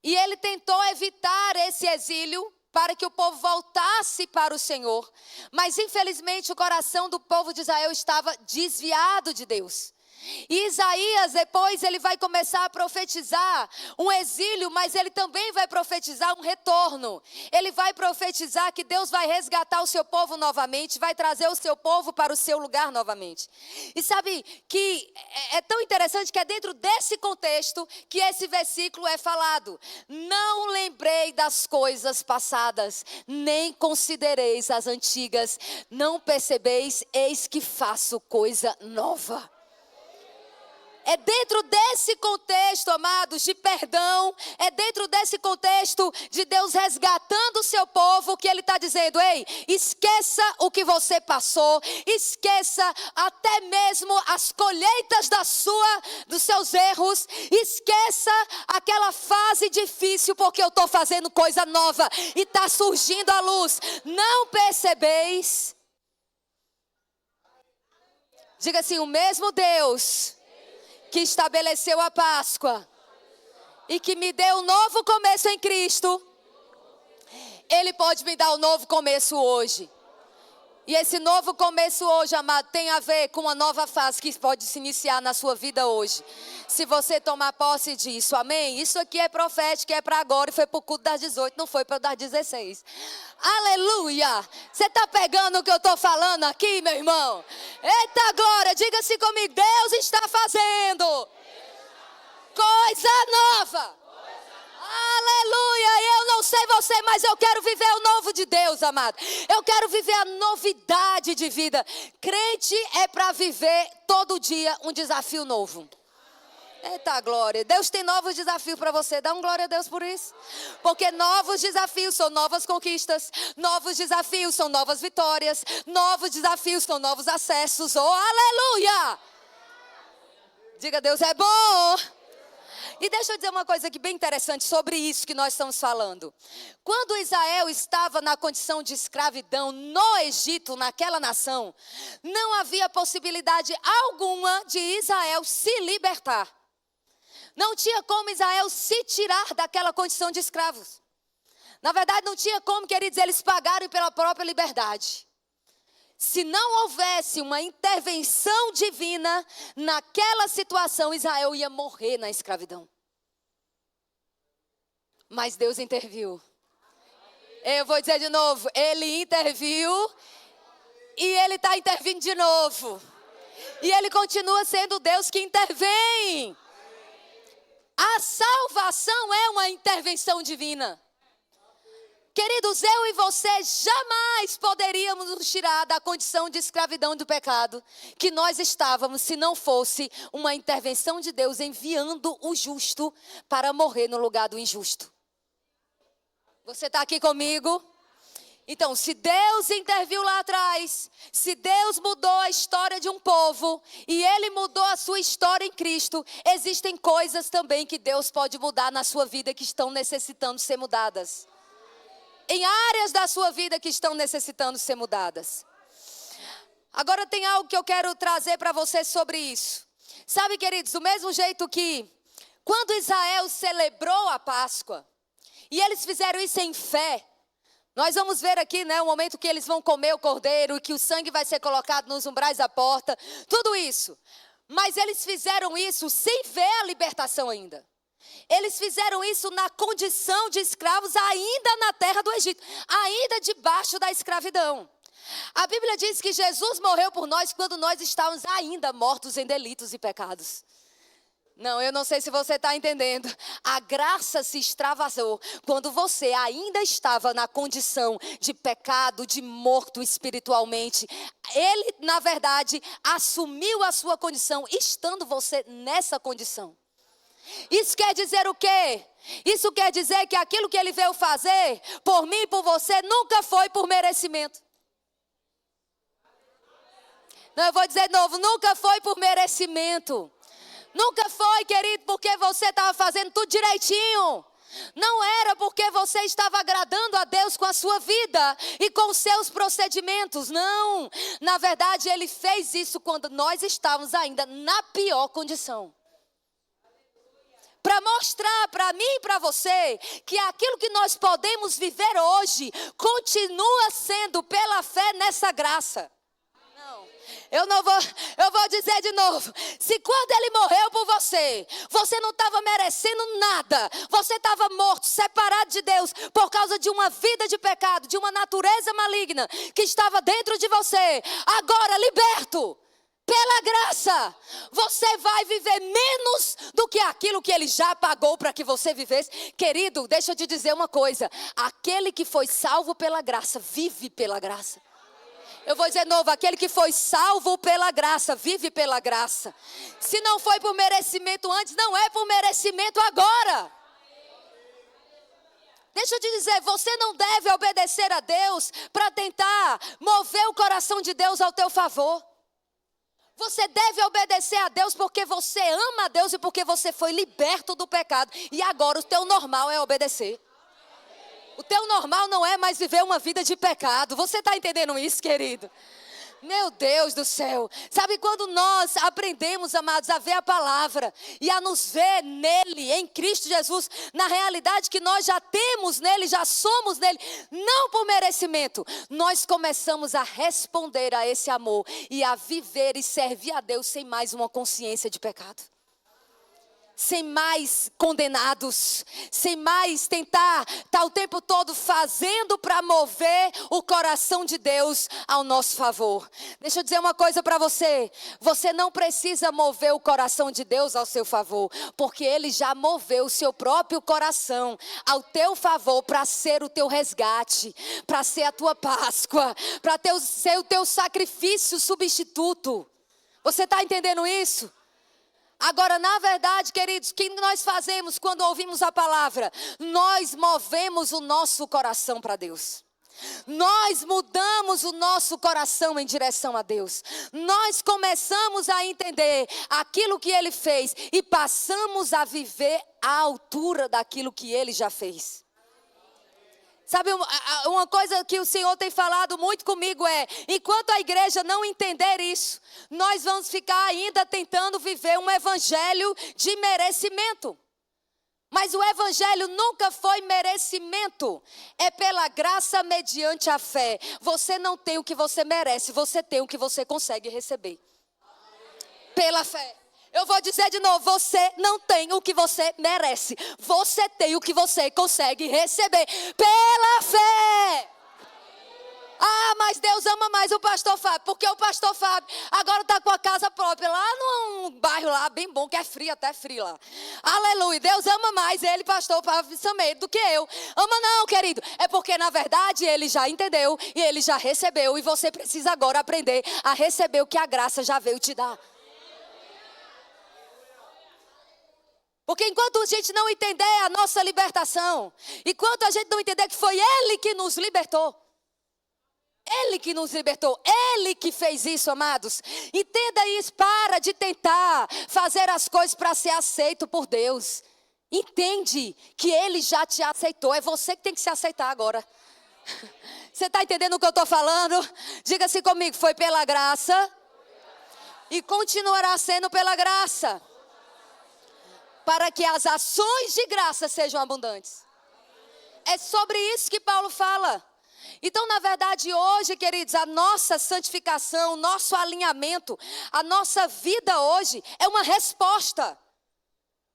E ele tentou evitar esse exílio para que o povo voltasse para o Senhor. Mas infelizmente o coração do povo de Israel estava desviado de Deus. E Isaías depois ele vai começar a profetizar um exílio, mas ele também vai profetizar um retorno. Ele vai profetizar que Deus vai resgatar o seu povo novamente, vai trazer o seu povo para o seu lugar novamente. E sabe que é tão interessante que é dentro desse contexto que esse versículo é falado. Não lembrei das coisas passadas, nem considereis as antigas. Não percebeis, eis que faço coisa nova. É dentro desse contexto, amados, de perdão, é dentro desse contexto de Deus resgatando o seu povo que Ele está dizendo, ei, esqueça o que você passou, esqueça até mesmo as colheitas dos seus erros, esqueça aquela fase difícil porque eu estou fazendo coisa nova e está surgindo a luz. Não percebeis? Diga assim, o mesmo Deus que estabeleceu a Páscoa e que me deu um novo começo em Cristo, Ele pode me dar um novo começo hoje. E esse novo começo hoje, amado, tem a ver com uma nova fase que pode se iniciar na sua vida hoje. Se você tomar posse disso, amém? Isso aqui é profético, é para agora e foi para o culto das 18, não foi para o das 16. Aleluia! Você está pegando o que eu estou falando aqui, meu irmão? Eita glória, diga-se comigo, Deus está fazendo coisa nova. Aleluia! Eu não sei você, mas eu quero viver o novo de Deus, amado. Eu quero viver a novidade de vida. Crente é para viver todo dia um desafio novo. Eita glória, Deus tem novos desafios para você, dá um glória a Deus por isso. Porque novos desafios são novas conquistas, novos desafios são novas vitórias, novos desafios são novos acessos, oh aleluia! Diga, Deus é bom. E deixa eu dizer uma coisa aqui bem interessante sobre isso que nós estamos falando. Quando Israel estava na condição de escravidão no Egito, naquela nação, não havia possibilidade alguma de Israel se libertar. Não tinha como Israel se tirar daquela condição de escravos. Na verdade, não tinha como, queridos, eles pagarem pela própria liberdade. Se não houvesse uma intervenção divina naquela situação, Israel ia morrer na escravidão. Mas Deus interviu. Eu vou dizer de novo, Ele interviu e Ele está intervindo de novo. E Ele continua sendo o Deus que intervém. A salvação é uma intervenção divina. Queridos, eu e você jamais poderíamos nos tirar da condição de escravidão do pecado que nós estávamos se não fosse uma intervenção de Deus enviando o justo para morrer no lugar do injusto. Você está aqui comigo? Então, se Deus interviu lá atrás, se Deus mudou a história de um povo e Ele mudou a sua história em Cristo, existem coisas também que Deus pode mudar na sua vida que estão necessitando ser mudadas. Em áreas da sua vida que estão necessitando ser mudadas. Agora tem algo que eu quero trazer para você sobre isso. Sabe, queridos, do mesmo jeito que quando Israel celebrou a Páscoa, e eles fizeram isso em fé, nós vamos ver aqui, né, o momento que eles vão comer o cordeiro e que o sangue vai ser colocado nos umbrais da porta, tudo isso. Mas eles fizeram isso sem ver a libertação ainda. Eles fizeram isso na condição de escravos ainda na terra do Egito, ainda debaixo da escravidão. A Bíblia diz que Jesus morreu por nós quando nós estávamos ainda mortos em delitos e pecados. Não, eu não sei se você está entendendo. A graça se extravasou quando você ainda estava na condição de pecado, de morto espiritualmente. Ele, na verdade, assumiu a sua condição, estando você nessa condição. Isso quer dizer o quê? Isso quer dizer que aquilo que Ele veio fazer, por mim e por você, nunca foi por merecimento. Não, eu vou dizer de novo, nunca foi por merecimento. Nunca foi, querido, porque você estava fazendo tudo direitinho. Não era porque você estava agradando a Deus com a sua vida e com os seus procedimentos, não. Na verdade, Ele fez isso quando nós estávamos ainda na pior condição. Para mostrar para mim e para você que aquilo que nós podemos viver hoje continua sendo pela fé nessa graça. Eu vou dizer de novo. Se quando Ele morreu por você, você não estava merecendo nada, você estava morto, separado de Deus, por causa de uma vida de pecado, de uma natureza maligna que estava dentro de você, agora liberto pela graça, você vai viver menos do que aquilo que Ele já pagou para que você vivesse. Querido, deixa eu te dizer uma coisa, aquele que foi salvo pela graça, vive pela graça. Eu vou dizer de novo, aquele que foi salvo pela graça, vive pela graça. Se não foi por merecimento antes, não é por merecimento agora. Deixa eu te dizer, você não deve obedecer a Deus para tentar mover o coração de Deus ao teu favor. Você deve obedecer a Deus porque você ama a Deus e porque você foi liberto do pecado. E agora o teu normal é obedecer. O teu normal não é mais viver uma vida de pecado. Você está entendendo isso, querido? Meu Deus do céu. Sabe quando nós aprendemos, amados, a ver a palavra e a nos ver nele, em Cristo Jesus, na realidade que nós já temos nele, já somos nele, não por merecimento, nós começamos a responder a esse amor e a viver e servir a Deus sem mais uma consciência de pecado. sem mais condenados, sem mais tentar estar o tempo todo fazendo para mover o coração de Deus ao nosso favor. Deixa eu dizer uma coisa para você. Você não precisa mover o coração de Deus ao seu favor, porque Ele já moveu o seu próprio coração ao teu favor para ser o teu resgate, para ser a tua Páscoa, para ser o teu sacrifício substituto. Você está entendendo isso? Agora, na verdade, queridos, o que nós fazemos quando ouvimos a palavra? Nós movemos o nosso coração para Deus. Nós mudamos o nosso coração em direção a Deus. Nós começamos a entender aquilo que Ele fez e passamos a viver à altura daquilo que Ele já fez. Sabe, uma coisa que o Senhor tem falado muito comigo é, enquanto a igreja não entender isso, nós vamos ficar ainda tentando viver um evangelho de merecimento. Mas o evangelho nunca foi merecimento, é pela graça mediante a fé. Você não tem o que você merece, você tem o que você consegue receber. Pela fé. Eu vou dizer de novo, você não tem o que você merece. Você tem o que você consegue receber pela fé. Ah, mas Deus ama mais o pastor Fábio, porque o pastor Fábio agora está com a casa própria lá num bairro lá bem bom, que é frio, até frio lá. Aleluia, Deus ama mais ele, pastor Fábio Sameiro, do que eu. Ama não, querido, é porque na verdade ele já entendeu e ele já recebeu. E você precisa agora aprender a receber o que a graça já veio te dar. Porque enquanto a gente não entender a nossa libertação, enquanto a gente não entender que foi Ele que nos libertou, Ele que nos libertou, Ele que fez isso, amados. Entenda isso, para de tentar fazer as coisas para ser aceito por Deus. Entende que Ele já te aceitou, é você que tem que se aceitar agora. Você está entendendo o que eu estou falando? Diga assim comigo, foi pela graça e continuará sendo pela graça. Para que as ações de graça sejam abundantes. É sobre isso que Paulo fala. Então, na verdade, hoje, queridos, a nossa santificação, o nosso alinhamento, a nossa vida hoje é uma resposta.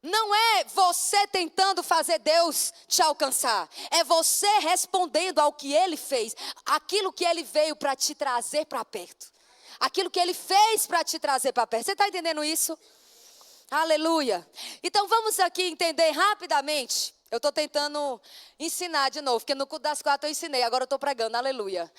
Não é você tentando fazer Deus te alcançar. É você respondendo ao que Ele fez. Aquilo que Ele veio para te trazer para perto. Aquilo que Ele fez para te trazer para perto. Você está entendendo isso? Aleluia. Então vamos aqui entender rapidamente. Eu estou tentando ensinar de novo, porque no culto das 4 eu ensinei, agora eu estou pregando, aleluia.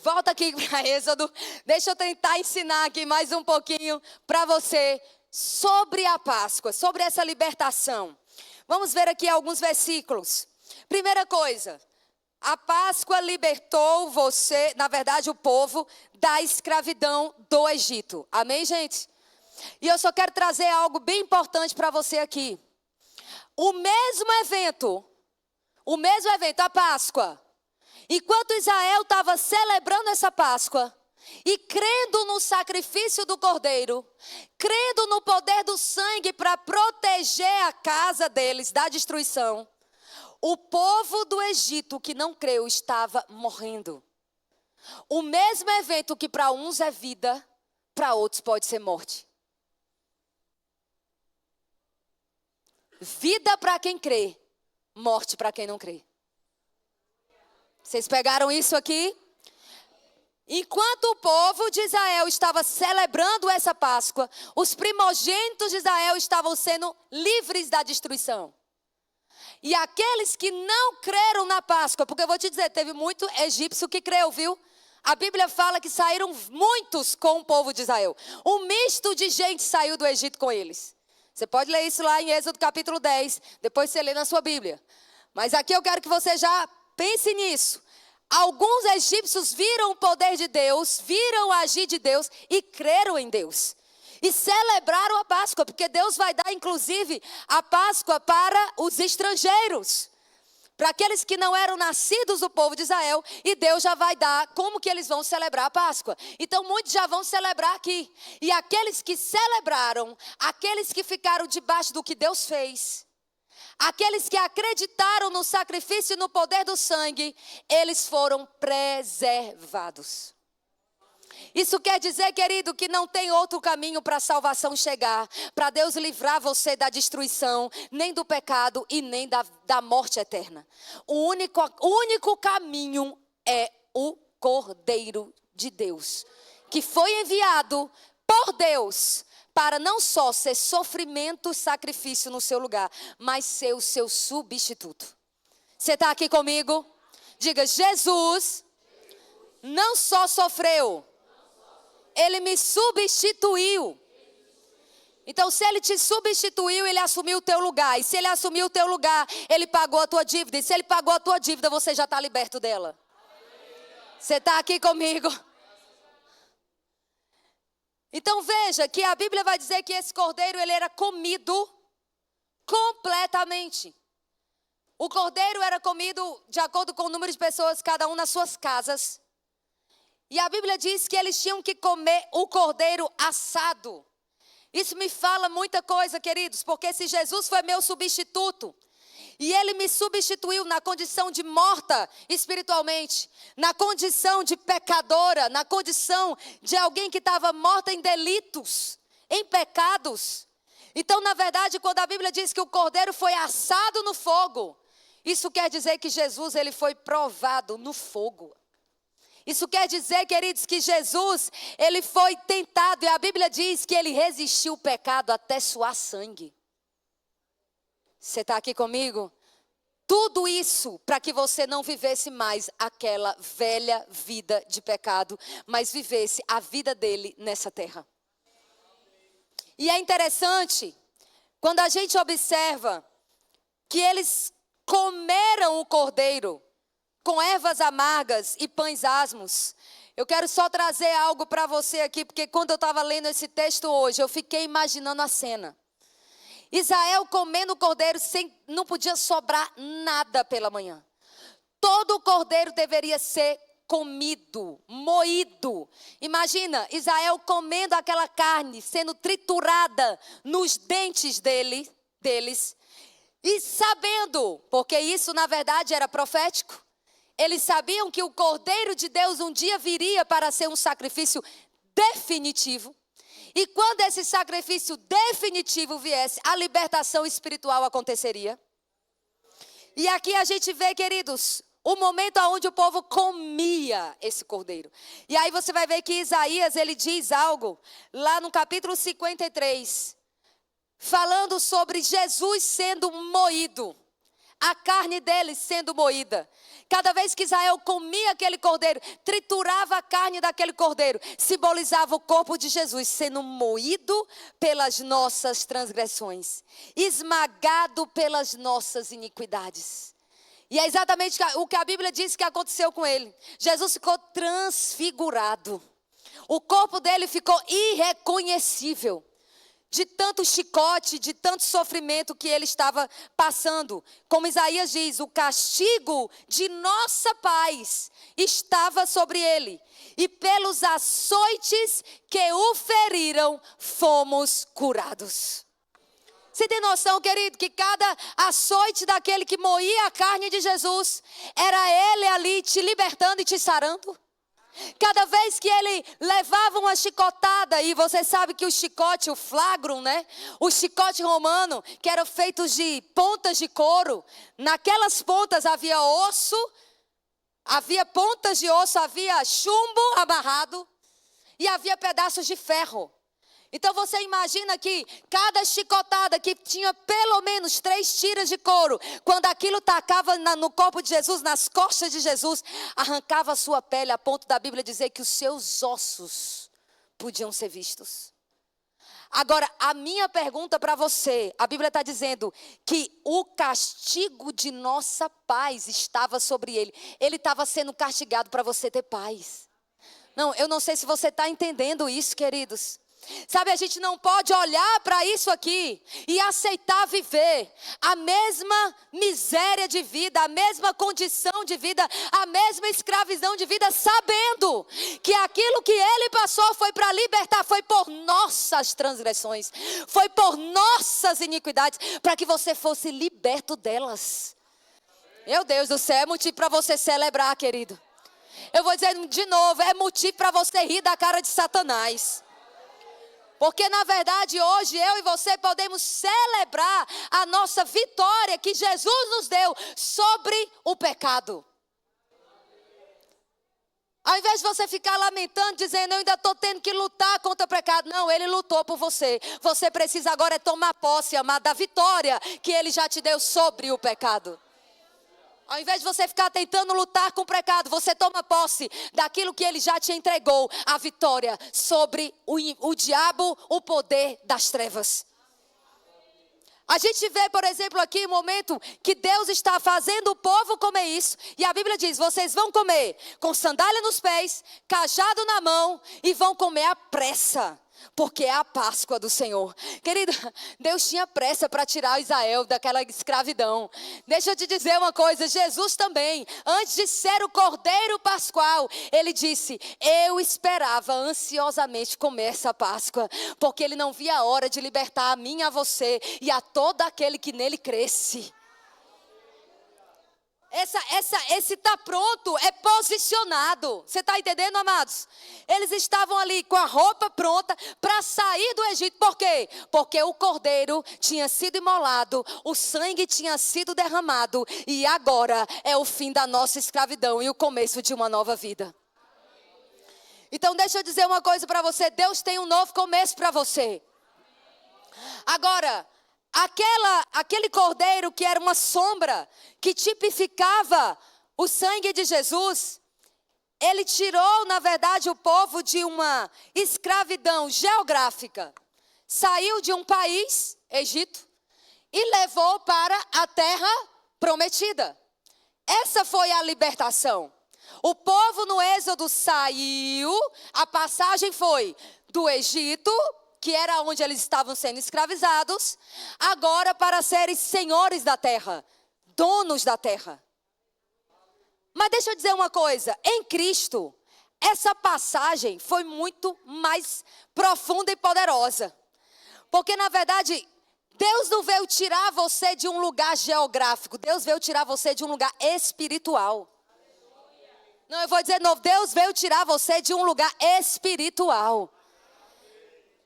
Volta aqui para Êxodo. Deixa eu tentar ensinar aqui mais um pouquinho para você sobre a Páscoa, sobre essa libertação. Vamos ver aqui alguns versículos. Primeira coisa, a Páscoa libertou você, na verdade o povo, da escravidão do Egito. Amém, gente? E eu só quero trazer algo bem importante para você aqui. O mesmo evento, a Páscoa. Enquanto Israel estava celebrando essa Páscoa e crendo no sacrifício do Cordeiro, crendo no poder do sangue para proteger a casa deles da destruição, o povo do Egito que não creu estava morrendo. O mesmo evento que para uns é vida, para outros pode ser morte. Vida para quem crê, morte para quem não crê. Vocês pegaram isso aqui? Enquanto o povo de Israel estava celebrando essa Páscoa, os primogênitos de Israel estavam sendo livres da destruição. E aqueles que não creram na Páscoa, porque eu vou te dizer, teve muito egípcio que creu, viu? A Bíblia fala que saíram muitos com o povo de Israel. Um misto de gente saiu do Egito com eles. Você pode ler isso lá em Êxodo capítulo 10, depois você lê na sua Bíblia. Mas aqui eu quero que você já pense nisso. Alguns egípcios viram o poder de Deus, viram o agir de Deus e creram em Deus. E celebraram a Páscoa, porque Deus vai dar inclusive a Páscoa para os estrangeiros. Para aqueles que não eram nascidos do povo de Israel, e Deus já vai dar como que eles vão celebrar a Páscoa. Então muitos já vão celebrar aqui. E aqueles que celebraram, aqueles que ficaram debaixo do que Deus fez, aqueles que acreditaram no sacrifício e no poder do sangue, eles foram preservados. Isso quer dizer, querido, que não tem outro caminho para a salvação chegar, para Deus livrar você da destruição, nem do pecado e nem da morte eterna. O único caminho é o Cordeiro de Deus, que foi enviado por Deus para não só ser sofrimento e sacrifício no seu lugar, mas ser o seu substituto. Você está aqui comigo? Diga, Jesus não só sofreu, Ele me substituiu. Então, se Ele te substituiu, Ele assumiu o teu lugar. E se Ele assumiu o teu lugar, Ele pagou a tua dívida. E se Ele pagou a tua dívida, você já está liberto dela. Você está aqui comigo? Então veja que a Bíblia vai dizer que esse cordeiro ele era comido completamente. O cordeiro era comido de acordo com o número de pessoas, cada um nas suas casas. E a Bíblia diz que eles tinham que comer o cordeiro assado. Isso me fala muita coisa, queridos, porque se Jesus foi meu substituto, e Ele me substituiu na condição de morta espiritualmente, na condição de pecadora, na condição de alguém que estava morta em delitos, em pecados. Então, na verdade, quando a Bíblia diz que o cordeiro foi assado no fogo, isso quer dizer que Jesus ele foi provado no fogo. Isso quer dizer, queridos, que Jesus ele foi tentado, e a Bíblia diz que ele resistiu o pecado até suar sangue. Você está aqui comigo? Tudo isso para que você não vivesse mais aquela velha vida de pecado, mas vivesse a vida dele nessa terra. E é interessante, quando a gente observa que eles comeram o cordeiro com ervas amargas e pães asmos. Eu quero só trazer algo para você aqui, porque quando eu estava lendo esse texto hoje, eu fiquei imaginando a cena. Israel comendo o cordeiro, não podia sobrar nada pela manhã. Todo o cordeiro deveria ser comido, moído. Imagina, Israel comendo aquela carne, sendo triturada nos dentes deles. E sabendo, porque isso na verdade era profético. Eles sabiam que o Cordeiro de Deus um dia viria para ser um sacrifício definitivo. E quando esse sacrifício definitivo viesse, a libertação espiritual aconteceria. E aqui a gente vê, queridos, o momento onde o povo comia esse cordeiro. E aí você vai ver que Isaías, ele diz algo, lá no capítulo 53, falando sobre Jesus sendo moído, a carne dele sendo moída. Cada vez que Israel comia aquele cordeiro, triturava a carne daquele cordeiro, simbolizava o corpo de Jesus sendo moído pelas nossas transgressões, esmagado pelas nossas iniquidades. E é exatamente o que a Bíblia diz que aconteceu com ele. Jesus ficou transfigurado. O corpo dele ficou irreconhecível. De tanto chicote, de tanto sofrimento que ele estava passando. Como Isaías diz, o castigo de nossa paz estava sobre ele. E pelos açoites que o feriram, fomos curados. Você tem noção, querido, que cada açoite daquele que moía a carne de Jesus, era ele ali te libertando e te sarando? Cada vez que ele levava uma chicotada, e você sabe que o chicote, o flagrum, né? O chicote romano, que eram feitos de pontas de couro. Naquelas pontas havia osso, havia pontas de osso, havia chumbo amarrado e havia pedaços de ferro. Então você imagina que cada chicotada que tinha pelo menos 3 tiras de couro, quando aquilo tacava no corpo de Jesus, nas costas de Jesus, arrancava a sua pele, a ponto da Bíblia dizer que os seus ossos podiam ser vistos. Agora, a minha pergunta para você, a Bíblia está dizendo que o castigo de nossa paz estava sobre ele. Ele estava sendo castigado para você ter paz. Não, eu não sei se você está entendendo isso, queridos. Sabe, a gente não pode olhar para isso aqui e aceitar viver a mesma miséria de vida, a mesma condição de vida, a mesma escravidão de vida, sabendo que aquilo que ele passou foi para libertar, foi por nossas transgressões, foi por nossas iniquidades, para que você fosse liberto delas. Meu Deus do céu, é motivo para você celebrar, querido. Eu vou dizer de novo, é motivo para você rir da cara de Satanás. Porque na verdade hoje eu e você podemos celebrar a nossa vitória que Jesus nos deu sobre o pecado. Ao invés de você ficar lamentando, dizendo, eu ainda estou tendo que lutar contra o pecado. Não, Ele lutou por você. Você precisa agora tomar posse, amado, da vitória que Ele já te deu sobre o pecado. Ao invés de você ficar tentando lutar com o pecado, você toma posse daquilo que Ele já te entregou. A vitória sobre o diabo, o poder das trevas. A gente vê, por exemplo, aqui um momento que Deus está fazendo o povo comer isso. E a Bíblia diz, vocês vão comer com sandália nos pés, cajado na mão e vão comer à pressa. Porque é a Páscoa do Senhor. Querido, Deus tinha pressa para tirar Israel daquela escravidão. Deixa eu te dizer uma coisa, Jesus também, antes de ser o Cordeiro Pascual, Ele disse, eu esperava ansiosamente comer essa Páscoa, porque Ele não via a hora de libertar a mim, a você e a todo aquele que nele cresce. Esse tá pronto é posicionado. Você está entendendo, amados? Eles estavam ali com a roupa pronta para sair do Egito. Por quê? Porque o cordeiro tinha sido imolado, o sangue tinha sido derramado e agora é o fim da nossa escravidão e o começo de uma nova vida. Então deixa eu dizer uma coisa para você, Deus tem um novo começo para você. Agora, aquele cordeiro que era uma sombra, que tipificava o sangue de Jesus, ele tirou, na verdade, o povo de uma escravidão geográfica. Saiu de um país, Egito, e levou para a terra prometida. Essa foi a libertação. O povo no Êxodo saiu, a passagem foi do Egito, que era onde eles estavam sendo escravizados, agora para serem senhores da terra, donos da terra. Mas deixa eu dizer uma coisa, em Cristo, essa passagem foi muito mais profunda e poderosa. Porque na verdade, Deus não veio tirar você de um lugar geográfico, Deus veio tirar você de um lugar espiritual. Não, eu vou dizer de novo, Deus veio tirar você de um lugar espiritual.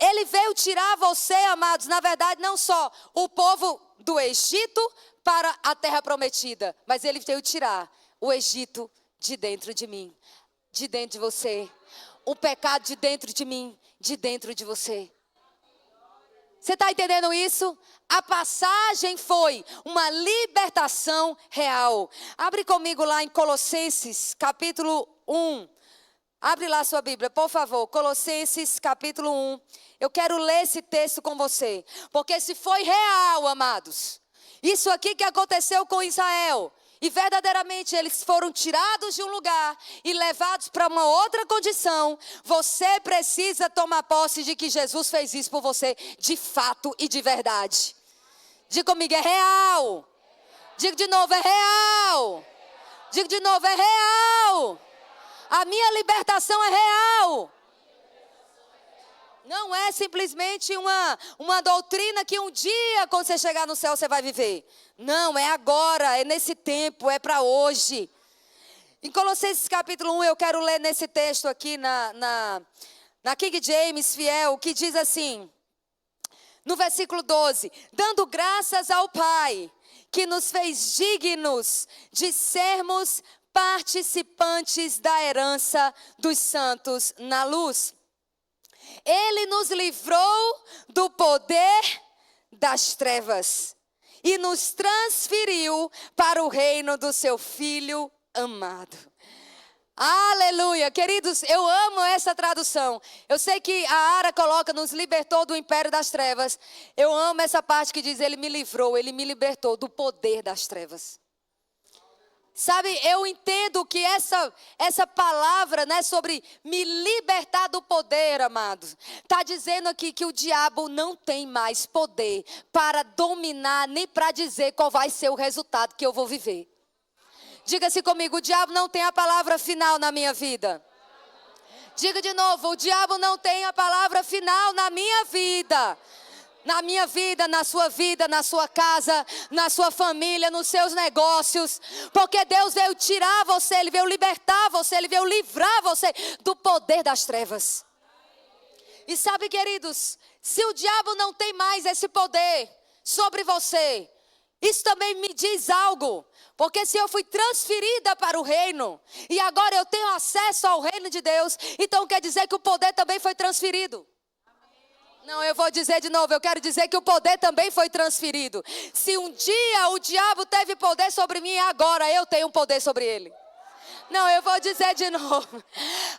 Ele veio tirar você, amados, na verdade, não só o povo do Egito para a terra prometida, mas Ele veio tirar o Egito de dentro de mim, de dentro de você. O pecado de dentro de mim, de dentro de você. Você está entendendo isso? A passagem foi uma libertação real. Abre comigo lá em Colossenses, capítulo 1. Abre lá sua Bíblia, por favor. Colossenses, capítulo 1. Eu quero ler esse texto com você. Porque se foi real, amados, isso aqui que aconteceu com Israel, e verdadeiramente eles foram tirados de um lugar e levados para uma outra condição, você precisa tomar posse de que Jesus fez isso por você de fato e de verdade. Diga comigo, é real. Diga de novo, é real. Diga de novo, é real. A minha libertação é real. Não é simplesmente uma doutrina que um dia, quando você chegar no céu, você vai viver. Não, é agora, é nesse tempo, é para hoje. Em Colossenses capítulo 1, eu quero ler nesse texto aqui na King James Fiel, que diz assim, no versículo 12: dando graças ao Pai, que nos fez dignos de sermos participantes da herança dos santos na luz. Ele nos livrou do poder das trevas e nos transferiu para o reino do seu Filho amado. Aleluia, queridos, eu amo essa tradução. Eu sei que a Ara coloca, nos libertou do império das trevas. Eu amo essa parte que diz, ele me livrou, ele me libertou do poder das trevas. Sabe, eu entendo que essa palavra, né, sobre me libertar do poder, amados, está dizendo aqui que o diabo não tem mais poder para dominar, nem para dizer qual vai ser o resultado que eu vou viver. Diga-se comigo, o diabo não tem a palavra final na minha vida. Diga de novo, o diabo não tem a palavra final na minha vida. Na minha vida, na sua casa, na sua família, nos seus negócios. Porque Deus veio tirar você, Ele veio libertar você, Ele veio livrar você do poder das trevas. E sabe, queridos, se o diabo não tem mais esse poder sobre você, isso também me diz algo. Porque se eu fui transferida para o reino, e agora eu tenho acesso ao reino de Deus, então quer dizer que o poder também foi transferido. Não, eu vou dizer de novo, eu quero dizer que o poder também foi transferido. Se um dia o diabo teve poder sobre mim, agora eu tenho poder sobre ele. Não, eu vou dizer de novo.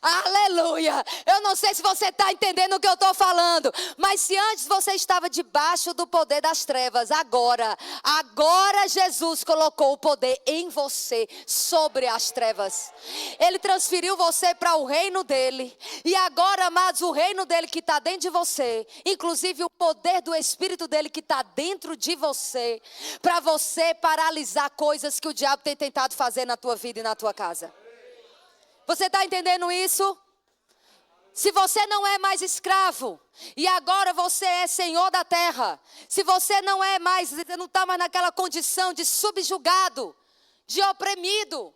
Aleluia. Eu não sei se você está entendendo o que eu estou falando. Mas se antes você estava debaixo do poder das trevas, agora Jesus colocou o poder em você sobre as trevas. Ele transferiu você para o reino dele. E agora, amados, o reino dele que está dentro de você, inclusive o poder do Espírito dele que está dentro de você, para você paralisar coisas que o diabo tem tentado fazer na tua vida e na tua casa. Você está entendendo isso? Se você não é mais escravo e agora você é senhor da terra, se você não é mais, você não está mais naquela condição de subjugado, de oprimido,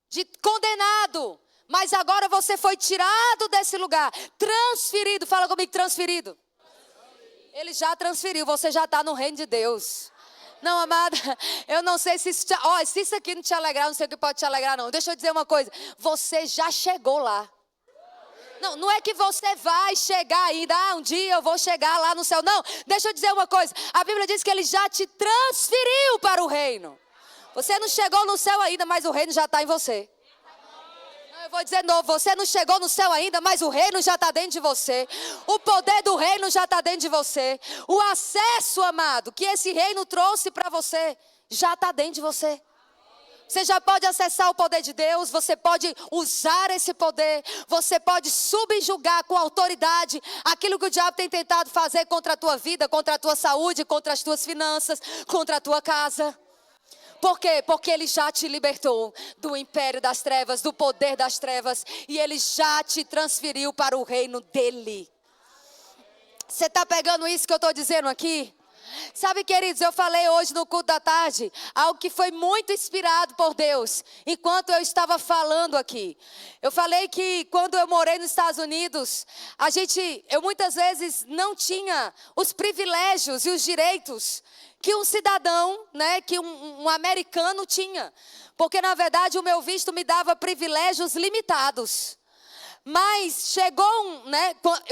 de condenado, mas agora você foi tirado desse lugar, transferido, fala comigo, transferido. Ele já transferiu, você já está no reino de Deus. Não, amada, eu não sei se isso, se isso aqui não te alegrar, não sei o que pode te alegrar não. Deixa eu dizer uma coisa, você já chegou lá. Não é que você vai chegar ainda, um dia eu vou chegar lá no céu. Não, deixa eu dizer uma coisa, a Bíblia diz que Ele já te transferiu para o reino. Você não chegou no céu ainda, mas o reino já está em você. Eu vou dizer de novo, você não chegou no céu ainda, mas o reino já está dentro de você. O poder do reino já está dentro de você. O acesso, amado, que esse reino trouxe para você, já está dentro de você. Você já pode acessar o poder de Deus, você pode usar esse poder, você pode subjugar com autoridade aquilo que o diabo tem tentado fazer contra a tua vida, contra a tua saúde, contra as tuas finanças, contra a tua casa. Por quê? Porque Ele já te libertou do império das trevas, do poder das trevas. E Ele já te transferiu para o reino dEle. Você está pegando isso que eu estou dizendo aqui? Sabe, queridos, eu falei hoje no culto da tarde algo que foi muito inspirado por Deus, enquanto eu estava falando aqui. Eu falei que quando eu morei nos Estados Unidos, eu muitas vezes não tinha os privilégios e os direitos que um cidadão, né, que um americano tinha. Porque, na verdade, o meu visto me dava privilégios limitados. Mas chegou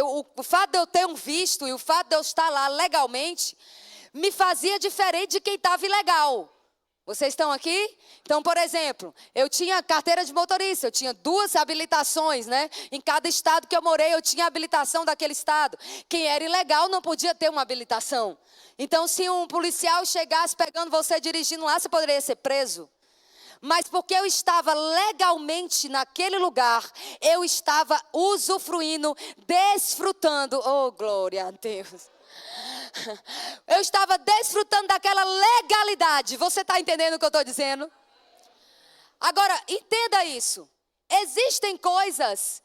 o fato de eu ter um visto e o fato de eu estar lá legalmente, me fazia diferente de quem estava ilegal. Vocês estão aqui? Então, por exemplo, eu tinha carteira de motorista, eu tinha 2 habilitações, né? Em cada estado que eu morei, eu tinha habilitação daquele estado. Quem era ilegal não podia ter uma habilitação. Então, se um policial chegasse pegando você dirigindo lá, você poderia ser preso. Mas porque eu estava legalmente naquele lugar, eu estava usufruindo, desfrutando. Oh, glória a Deus. Eu estava desfrutando daquela legalidade. Você está entendendo o que eu estou dizendo? Agora, entenda isso. Existem coisas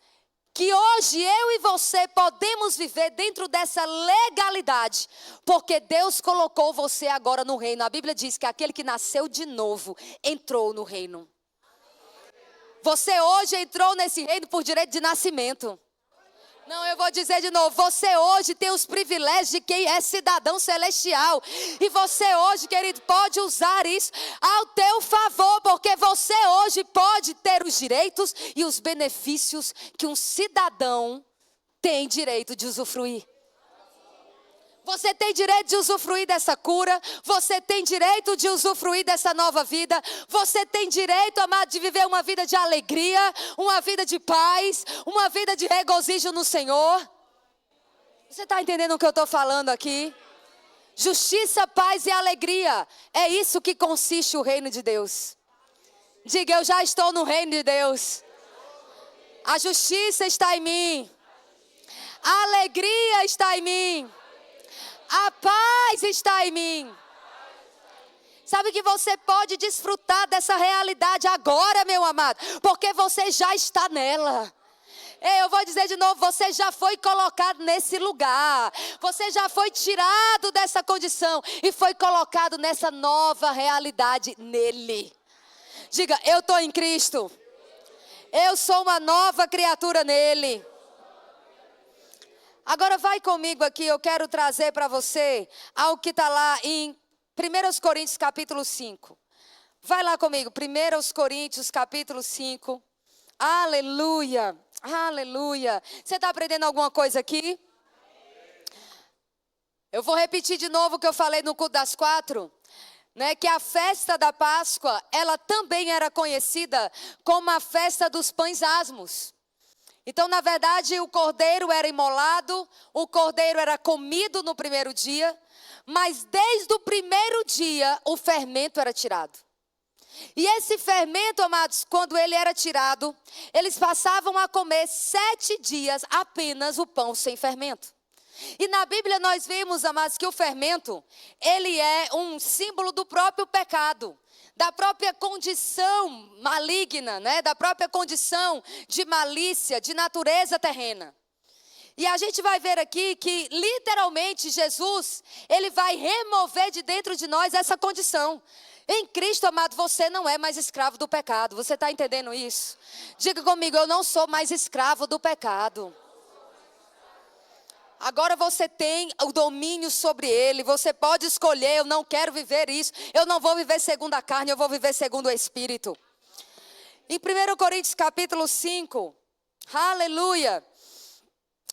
que hoje eu e você podemos viver dentro dessa legalidade, porque Deus colocou você agora no reino. A Bíblia diz que aquele que nasceu de novo entrou no reino. Você hoje entrou nesse reino por direito de nascimento. Não, eu vou dizer de novo, você hoje tem os privilégios de quem é cidadão celestial. E você hoje, querido, pode usar isso ao teu favor, porque você hoje pode ter os direitos e os benefícios que um cidadão tem direito de usufruir. Você tem direito de usufruir dessa cura, você tem direito de usufruir dessa nova vida, você tem direito, amado, de viver uma vida de alegria, uma vida de paz, uma vida de regozijo no Senhor. Você está entendendo o que eu estou falando aqui? Justiça, paz e alegria, é isso que consiste o reino de Deus. Diga, eu já estou no reino de Deus. A justiça está em mim, a alegria está em mim. A paz está em mim. Sabe que você pode desfrutar dessa realidade agora, meu amado, porque você já está nela. Ei, eu vou dizer de novo, você já foi colocado nesse lugar. Você já foi tirado dessa condição e foi colocado nessa nova realidade nele. Diga, eu estou em Cristo. Eu sou uma nova criatura nele. Agora vai comigo aqui, eu quero trazer para você algo que está lá em 1 Coríntios capítulo 5. Vai lá comigo, 1 Coríntios capítulo 5. Aleluia, aleluia. Você está aprendendo alguma coisa aqui? Eu vou repetir de novo o que eu falei no culto das 4. Né, que a festa da Páscoa, ela também era conhecida como a festa dos pães asmos. Então, na verdade, o cordeiro era imolado, o cordeiro era comido no primeiro dia, mas desde o primeiro dia o fermento era tirado. E esse fermento, amados, quando ele era tirado, eles passavam a comer 7 dias apenas o pão sem fermento. E na Bíblia nós vemos, amados, que o fermento, ele é um símbolo do próprio pecado, da própria condição maligna, né? Da própria condição de malícia, de natureza terrena. E a gente vai ver aqui que literalmente Jesus, ele vai remover de dentro de nós essa condição. Em Cristo, amado, você não é mais escravo do pecado. Você está entendendo isso? Diga comigo, eu não sou mais escravo do pecado. Agora você tem o domínio sobre ele. Você pode escolher, eu não quero viver isso. Eu não vou viver segundo a carne, eu vou viver segundo o Espírito. Em 1 Coríntios capítulo 5, aleluia.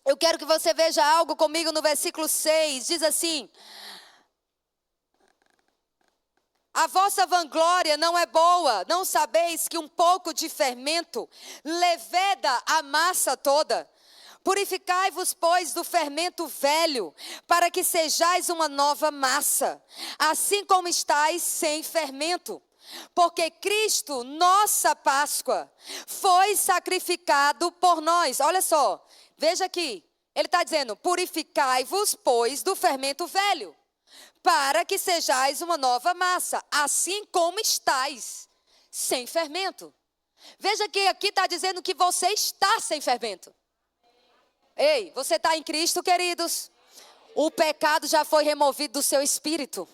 Eu quero que você veja algo comigo no versículo 6. Diz assim: a vossa vanglória não é boa. Não sabeis que um pouco de fermento leveda a massa toda? Purificai-vos, pois, do fermento velho, para que sejais uma nova massa, assim como estáis sem fermento. Porque Cristo, nossa Páscoa, foi sacrificado por nós. Olha só, veja aqui, ele está dizendo, purificai-vos, pois, do fermento velho, para que sejais uma nova massa, assim como estáis sem fermento. Veja que aqui está dizendo que você está sem fermento. Ei, você está em Cristo, queridos? O pecado já foi removido do seu espírito.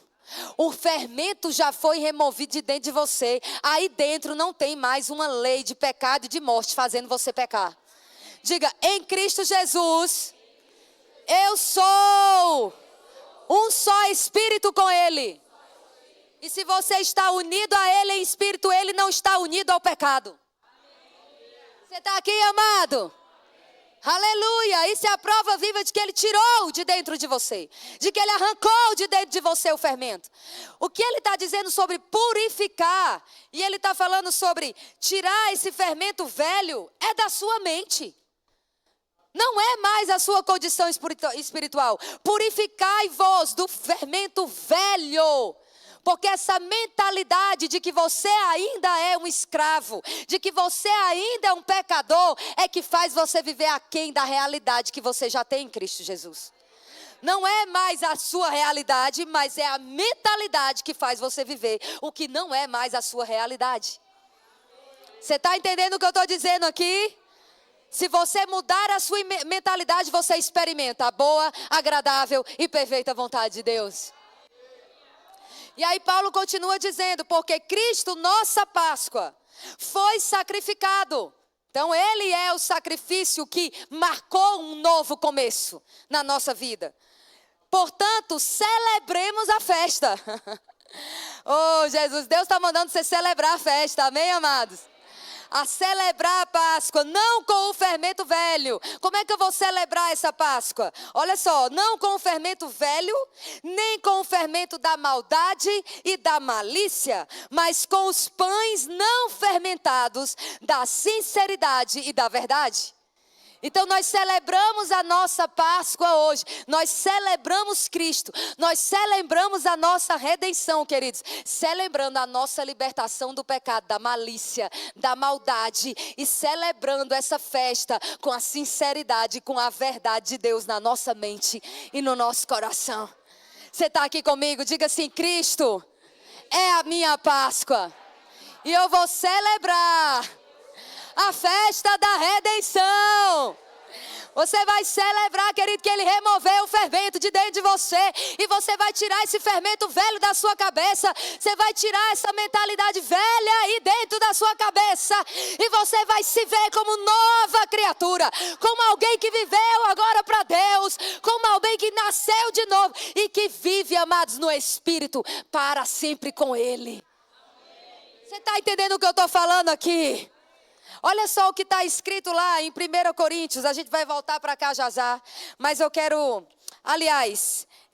O fermento já foi removido de dentro de você. Aí dentro não tem mais uma lei de pecado e de morte fazendo você pecar. Diga, em Cristo Jesus, eu sou um só espírito com Ele. E se você está unido a Ele em espírito, Ele não está unido ao pecado. Você está aqui, amado? Aleluia, isso é a prova viva de que Ele tirou de dentro de você, de que Ele arrancou de dentro de você o fermento. O que Ele está dizendo sobre purificar, e Ele está falando sobre tirar esse fermento velho, é da sua mente. Não é mais a sua condição espiritual. Purificai-vos do fermento velho. Porque essa mentalidade de que você ainda é um escravo, de que você ainda é um pecador, é que faz você viver aquém da realidade que você já tem em Cristo Jesus. Não é mais a sua realidade, mas é a mentalidade que faz você viver o que não é mais a sua realidade. Você está entendendo o que eu estou dizendo aqui? Se você mudar a sua mentalidade, você experimenta a boa, agradável e perfeita vontade de Deus. E aí Paulo continua dizendo, porque Cristo, nossa Páscoa, foi sacrificado. Então Ele é o sacrifício que marcou um novo começo na nossa vida. Portanto, celebremos a festa. Oh Jesus, Deus está mandando você celebrar a festa, amém, amados? A celebrar a Páscoa, não com o fermento velho. Como é que eu vou celebrar essa Páscoa? Olha só, não com o fermento velho, nem com o fermento da maldade e da malícia, mas com os pães não fermentados da sinceridade e da verdade. Então nós celebramos a nossa Páscoa hoje, nós celebramos Cristo, nós celebramos a nossa redenção, queridos, celebrando a nossa libertação do pecado, da malícia, da maldade e celebrando essa festa com a sinceridade, com a verdade de Deus na nossa mente e no nosso coração. Você está aqui comigo? Diga assim, Cristo é a minha Páscoa e eu vou celebrar A festa da redenção. Você vai celebrar, querido, que Ele removeu o fermento de dentro de você. E você vai tirar esse fermento velho da sua cabeça. Você vai tirar essa mentalidade velha aí dentro da sua cabeça. E você vai se ver como nova criatura. Como alguém que viveu agora para Deus. Como alguém que nasceu de novo. E que vive, amados, no Espírito para sempre com Ele. Você está entendendo o que eu estou falando aqui? Olha só o que está escrito lá em 1 Coríntios. A gente vai voltar para cá já. Mas eu quero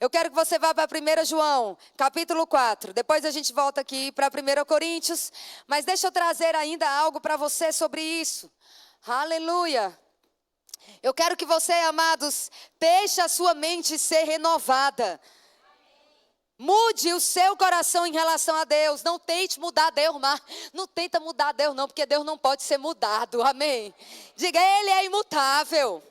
que você vá para 1 João, capítulo 4. Depois a gente volta aqui para 1 Coríntios. Mas deixa eu trazer ainda algo para você sobre isso. Aleluia. Eu quero que você, amados, deixe a sua mente ser renovada. Mude o seu coração em relação a Deus. Não tente mudar Deus, mas não tenta mudar Deus não, porque Deus não pode ser mudado, amém? Diga, Ele é imutável.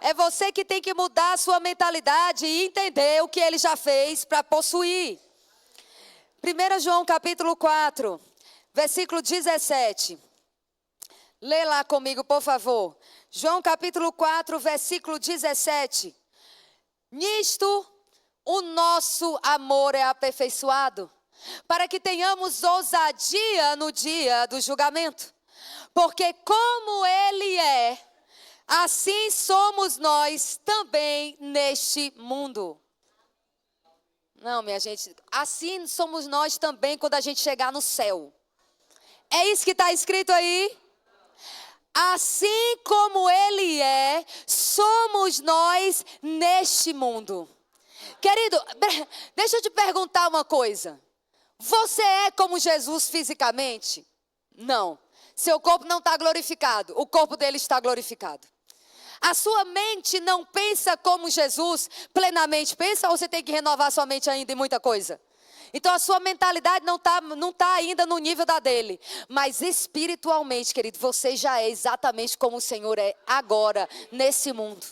É você que tem que mudar a sua mentalidade e entender o que Ele já fez para possuir. 1 João capítulo 4, versículo 17. Lê lá comigo, por favor. João capítulo 4, versículo 17. Nisto o nosso amor é aperfeiçoado, para que tenhamos ousadia no dia do julgamento. Porque como Ele é, assim somos nós também neste mundo. Não, minha gente, assim somos nós também quando a gente chegar no céu. É isso que está escrito aí? Assim como Ele é, somos nós neste mundo. Querido, deixa eu te perguntar uma coisa. Você é como Jesus fisicamente? Não. Seu corpo não está glorificado. O corpo dele está glorificado. A sua mente não pensa como Jesus plenamente pensa, ou você tem que renovar sua mente ainda em muita coisa? Então a sua mentalidade não tá ainda no nível da dele. Mas espiritualmente, querido, você já é exatamente como o Senhor é agora, nesse mundo.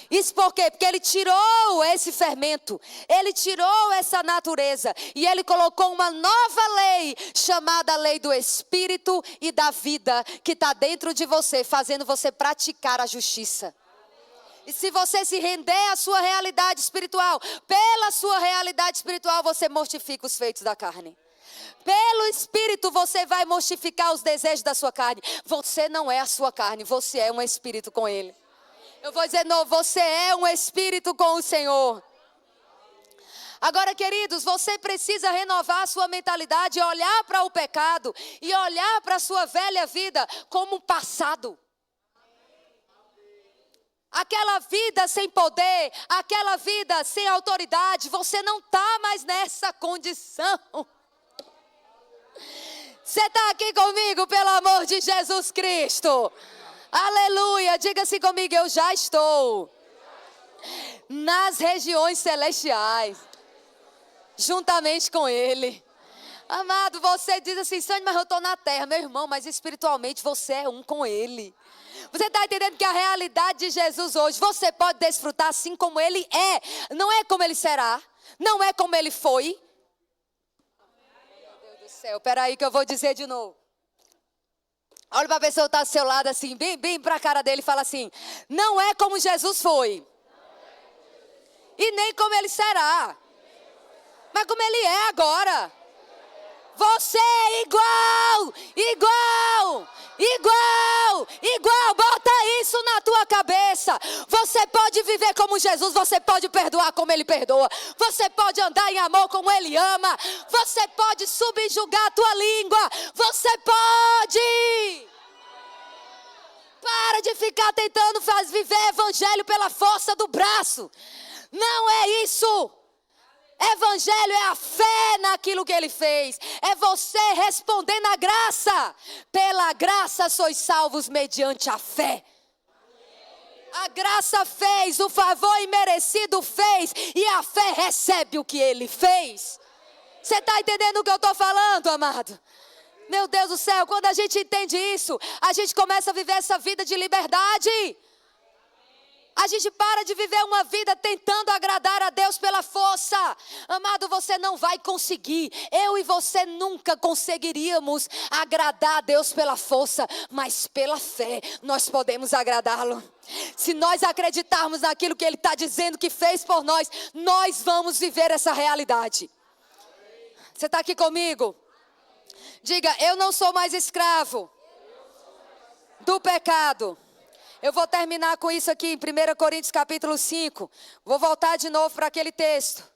Isso por quê? Porque Ele tirou esse fermento, Ele tirou essa natureza e Ele colocou uma nova lei, chamada lei do Espírito e da vida, que está dentro de você, fazendo você praticar a justiça. E se você se render à sua realidade espiritual, pela sua realidade espiritual, você mortifica os feitos da carne. Pelo Espírito você vai mortificar os desejos da sua carne. Você não é a sua carne, você é um Espírito com Ele. Eu vou dizer, não, você é um Espírito com o Senhor. Agora, queridos, você precisa renovar a sua mentalidade, olhar para o pecado e olhar para a sua velha vida como um passado. Aquela vida sem poder, aquela vida sem autoridade, você não está mais nessa condição. Você está aqui comigo, pelo amor de Jesus Cristo. Aleluia, diga-se comigo, eu já estou nas regiões celestiais, juntamente com Ele. Amado, você diz assim, Sônia, mas eu estou na terra. Meu irmão, mas espiritualmente você é um com Ele. Você está entendendo que a realidade de Jesus hoje, você pode desfrutar assim como Ele é. Não é como Ele será, não é como Ele foi. Meu Deus do céu, peraí que eu vou dizer de novo. Olha para a pessoa que está do seu lado assim, bem para a cara dele e fala assim, não é como Jesus foi. E nem como Ele será. Mas como Ele é agora. Você é igual. Bota isso na tua cabeça. Você pode viver como Jesus, você pode perdoar como Ele perdoa. Você pode andar em amor como Ele ama. Você pode subjugar a tua língua. Você pode. Para de ficar tentando viver evangelho pela força do braço. Não é isso. Evangelho é a fé naquilo que Ele fez. É você respondendo à graça. Pela graça sois salvos mediante a fé. A graça fez, o favor imerecido fez. E a fé recebe o que Ele fez. Você está entendendo o que eu estou falando, amado? Meu Deus do céu, quando a gente entende isso, a gente começa a viver essa vida de liberdade. A gente para de viver uma vida tentando agradar a Deus pela força. Amado, você não vai conseguir. Eu e você nunca conseguiríamos agradar a Deus pela força, mas pela fé nós podemos agradá-lo. Se nós acreditarmos naquilo que Ele está dizendo que fez por nós, nós vamos viver essa realidade. Você está aqui comigo? Diga, eu não sou mais escravo do pecado. Eu vou terminar com isso aqui em 1 Coríntios capítulo 5. Vou voltar de novo para aquele texto.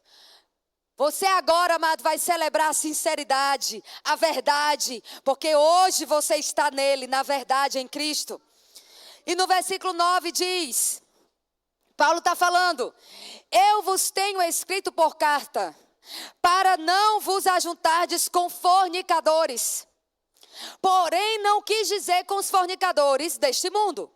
Você agora, amado, vai celebrar a sinceridade, a verdade, porque hoje você está nele, na verdade, em Cristo. E no versículo 9 diz, Paulo está falando, eu vos tenho escrito por carta, para não vos ajuntardes com fornicadores. Porém, não quis dizer com os fornicadores deste mundo,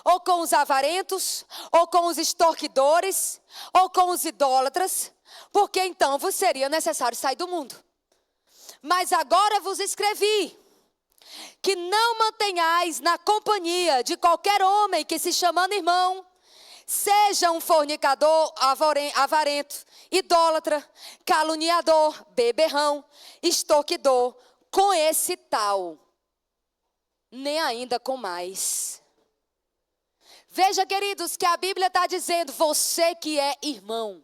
ou com os avarentos, ou com os extorquidores, ou com os idólatras, porque então vos seria necessário sair do mundo. Mas agora vos escrevi, que não mantenhais na companhia de qualquer homem que se chamando irmão, seja um fornicador, avarento, idólatra, caluniador, beberrão, extorquidor, com esse tal, nem ainda com mais. Veja, queridos, que a Bíblia está dizendo, você que é irmão,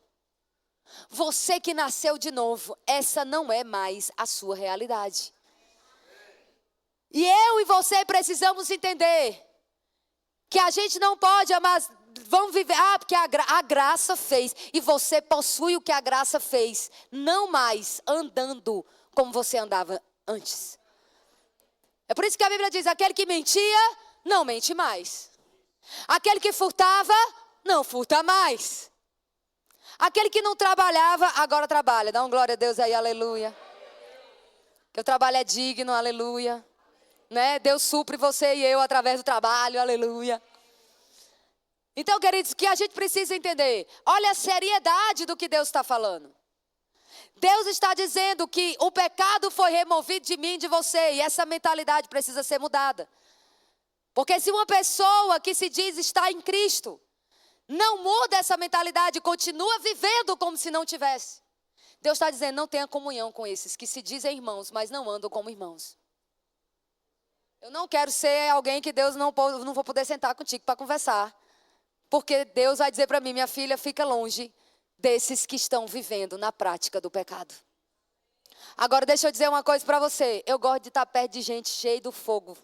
você que nasceu de novo, essa não é mais a sua realidade. E eu e você precisamos entender que a gente não pode, mas vamos viver, porque a graça fez, e você possui o que a graça fez, não mais andando como você andava antes. É por isso que a Bíblia diz, aquele que mentia, não mente mais. Aquele que furtava, não furta mais. Aquele que não trabalhava, agora trabalha. Dá um glória a Deus aí, aleluia. Que o trabalho é digno, aleluia. Né? Deus supre você e eu através do trabalho, aleluia. Então, queridos, o que a gente precisa entender? Olha a seriedade do que Deus está falando. Deus está dizendo que o pecado foi removido de mim e de você. E essa mentalidade precisa ser mudada. Porque se uma pessoa que se diz estar em Cristo, não muda essa mentalidade, continua vivendo como se não tivesse. Deus está dizendo, não tenha comunhão com esses que se dizem irmãos, mas não andam como irmãos. Eu não quero ser alguém que Deus não vou poder sentar contigo para conversar. Porque Deus vai dizer para mim, minha filha, fica longe desses que estão vivendo na prática do pecado. Agora deixa eu dizer uma coisa para você. Eu gosto de estar perto de gente cheia do fogo.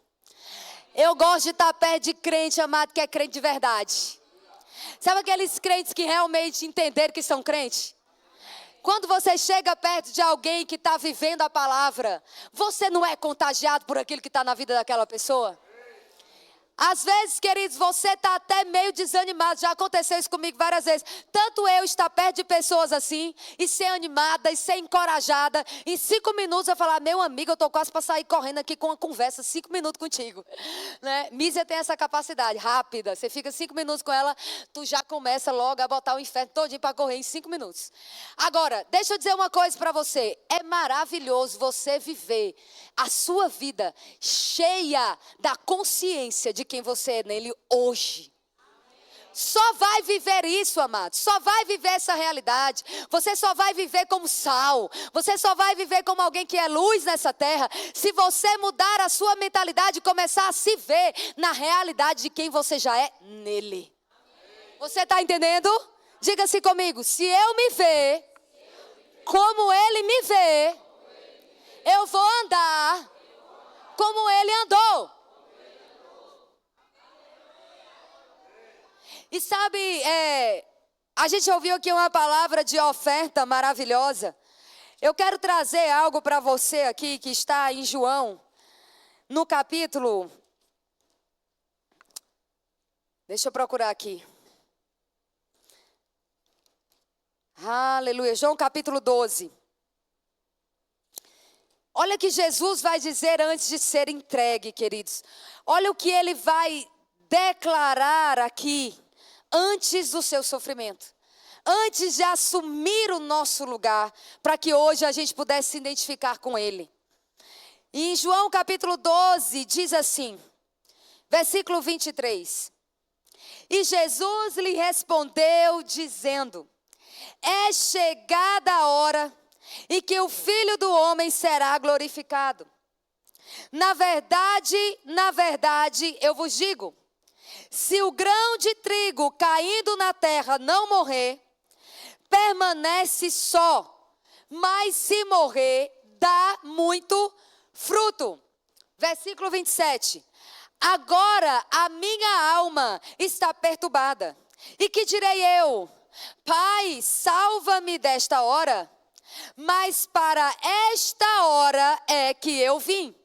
Eu gosto de estar perto de crente, amado, que é crente de verdade. Sabe aqueles crentes que realmente entenderam que são crentes? Quando você chega perto de alguém que está vivendo a palavra, você não é contagiado por aquilo que está na vida daquela pessoa? Às vezes, queridos, você está até meio desanimado. Já aconteceu isso comigo várias vezes. Tanto eu estar perto de pessoas assim, e ser animada, e ser encorajada. Em 5 minutos eu falar, meu amigo, eu estou quase para sair correndo aqui com uma conversa, 5 minutos contigo. Né? Mísia tem essa capacidade, rápida. Você fica 5 minutos com ela, tu já começa logo a botar o inferno todinho para correr em 5 minutos. Agora, deixa eu dizer uma coisa para você. É maravilhoso você viver a sua vida cheia da consciência de quem você é nele hoje. Só vai viver isso, amado. Só vai viver essa realidade. Você só vai viver como sal. Você só vai viver como alguém que é luz nessa terra. Se você mudar a sua mentalidade e começar a se ver na realidade de quem você já é nele. Você está entendendo? Diga-se comigo. Se eu me ver como ele me vê, eu vou andar como ele andou. E sabe, a gente ouviu aqui uma palavra de oferta maravilhosa. Eu quero trazer algo para você aqui que está em João, no capítulo... Deixa eu procurar aqui. Aleluia, João capítulo 12. Olha o que Jesus vai dizer antes de ser entregue, queridos. Olha o que ele vai declarar aqui. Antes do seu sofrimento, antes de assumir o nosso lugar, para que hoje a gente pudesse se identificar com ele. E em João capítulo 12 diz assim, versículo 23. E Jesus lhe respondeu dizendo: é chegada a hora e que o Filho do Homem será glorificado. Na verdade, eu vos digo, se o grão de trigo caindo na terra não morrer, permanece só, mas se morrer, dá muito fruto. Versículo 27. Agora a minha alma está perturbada. E que direi eu? Pai, salva-me desta hora. Mas para esta hora é que eu vim.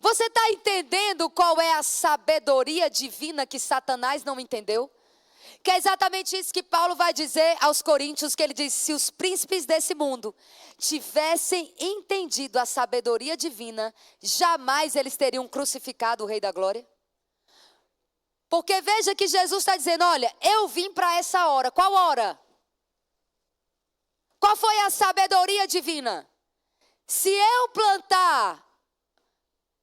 Você está entendendo qual é a sabedoria divina que Satanás não entendeu? Que é exatamente isso que Paulo vai dizer aos Coríntios, que ele diz: se os príncipes desse mundo tivessem entendido a sabedoria divina, jamais eles teriam crucificado o Rei da Glória. Porque veja que Jesus está dizendo: olha, eu vim para essa hora. Qual hora? Qual foi a sabedoria divina? Se eu plantar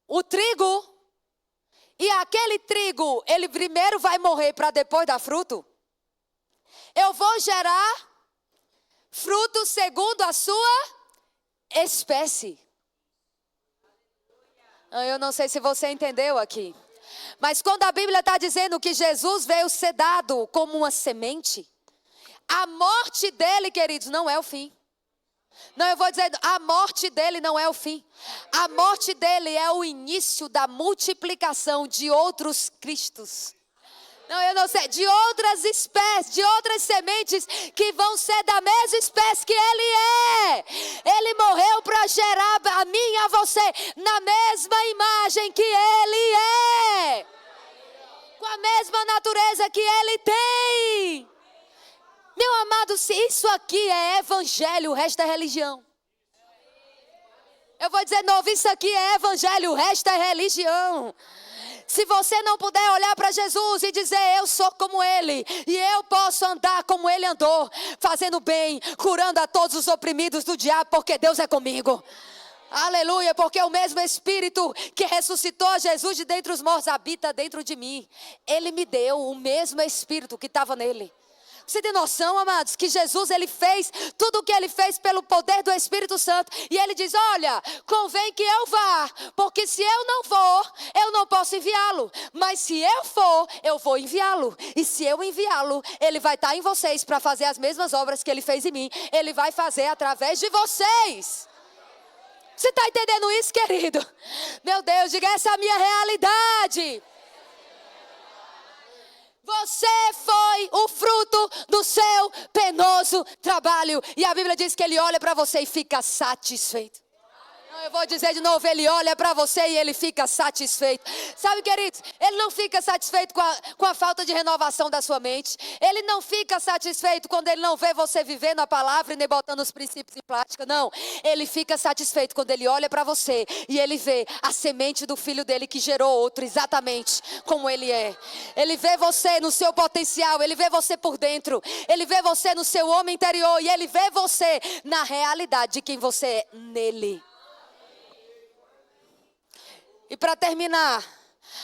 o trigo, e aquele trigo, ele primeiro vai morrer para depois dar fruto, eu vou gerar fruto segundo a sua espécie. Eu não sei se você entendeu aqui. Mas quando a Bíblia está dizendo que Jesus veio ser dado como uma semente, a morte dele, queridos, não é o fim. Não, eu vou dizer, a morte dele não é o fim. A morte dele é o início da multiplicação de outros Cristos. Não, eu não sei, de outras espécies, de outras sementes que vão ser da mesma espécie que ele é. Ele morreu para gerar a mim e a você na mesma imagem que ele é. Com a mesma natureza que ele tem. Meu amado, se isso aqui é evangelho, o resto é religião. Eu vou dizer novo, isso aqui é evangelho, o resto é religião. Se você não puder olhar para Jesus e dizer: eu sou como ele, e eu posso andar como ele andou, fazendo bem, curando a todos os oprimidos do diabo, porque Deus é comigo. Aleluia, porque o mesmo Espírito que ressuscitou Jesus de dentre os mortos habita dentro de mim. Ele me deu o mesmo Espírito que estava nele. Você tem noção, amados, que Jesus, ele fez tudo o que ele fez pelo poder do Espírito Santo. E ele diz: olha, convém que eu vá, porque se eu não for, eu não posso enviá-lo. Mas se eu for, eu vou enviá-lo. E se eu enviá-lo, ele vai estar em vocês para fazer as mesmas obras que ele fez em mim. Ele vai fazer através de vocês. Você está entendendo isso, querido? Meu Deus, diga: essa é a minha realidade. Você foi o fruto do seu penoso trabalho. E a Bíblia diz que ele olha para você e fica satisfeito. Eu vou dizer de novo, ele olha para você e ele fica satisfeito. Sabe, queridos, ele não fica satisfeito com a falta de renovação da sua mente. Ele não fica satisfeito quando ele não vê você vivendo a palavra e nem botando os princípios em prática, não. Ele fica satisfeito quando ele olha para você e ele vê a semente do filho dele que gerou outro exatamente como ele é. Ele vê você no seu potencial, ele vê você por dentro, ele vê você no seu homem interior e ele vê você na realidade de quem você é nele. E para terminar,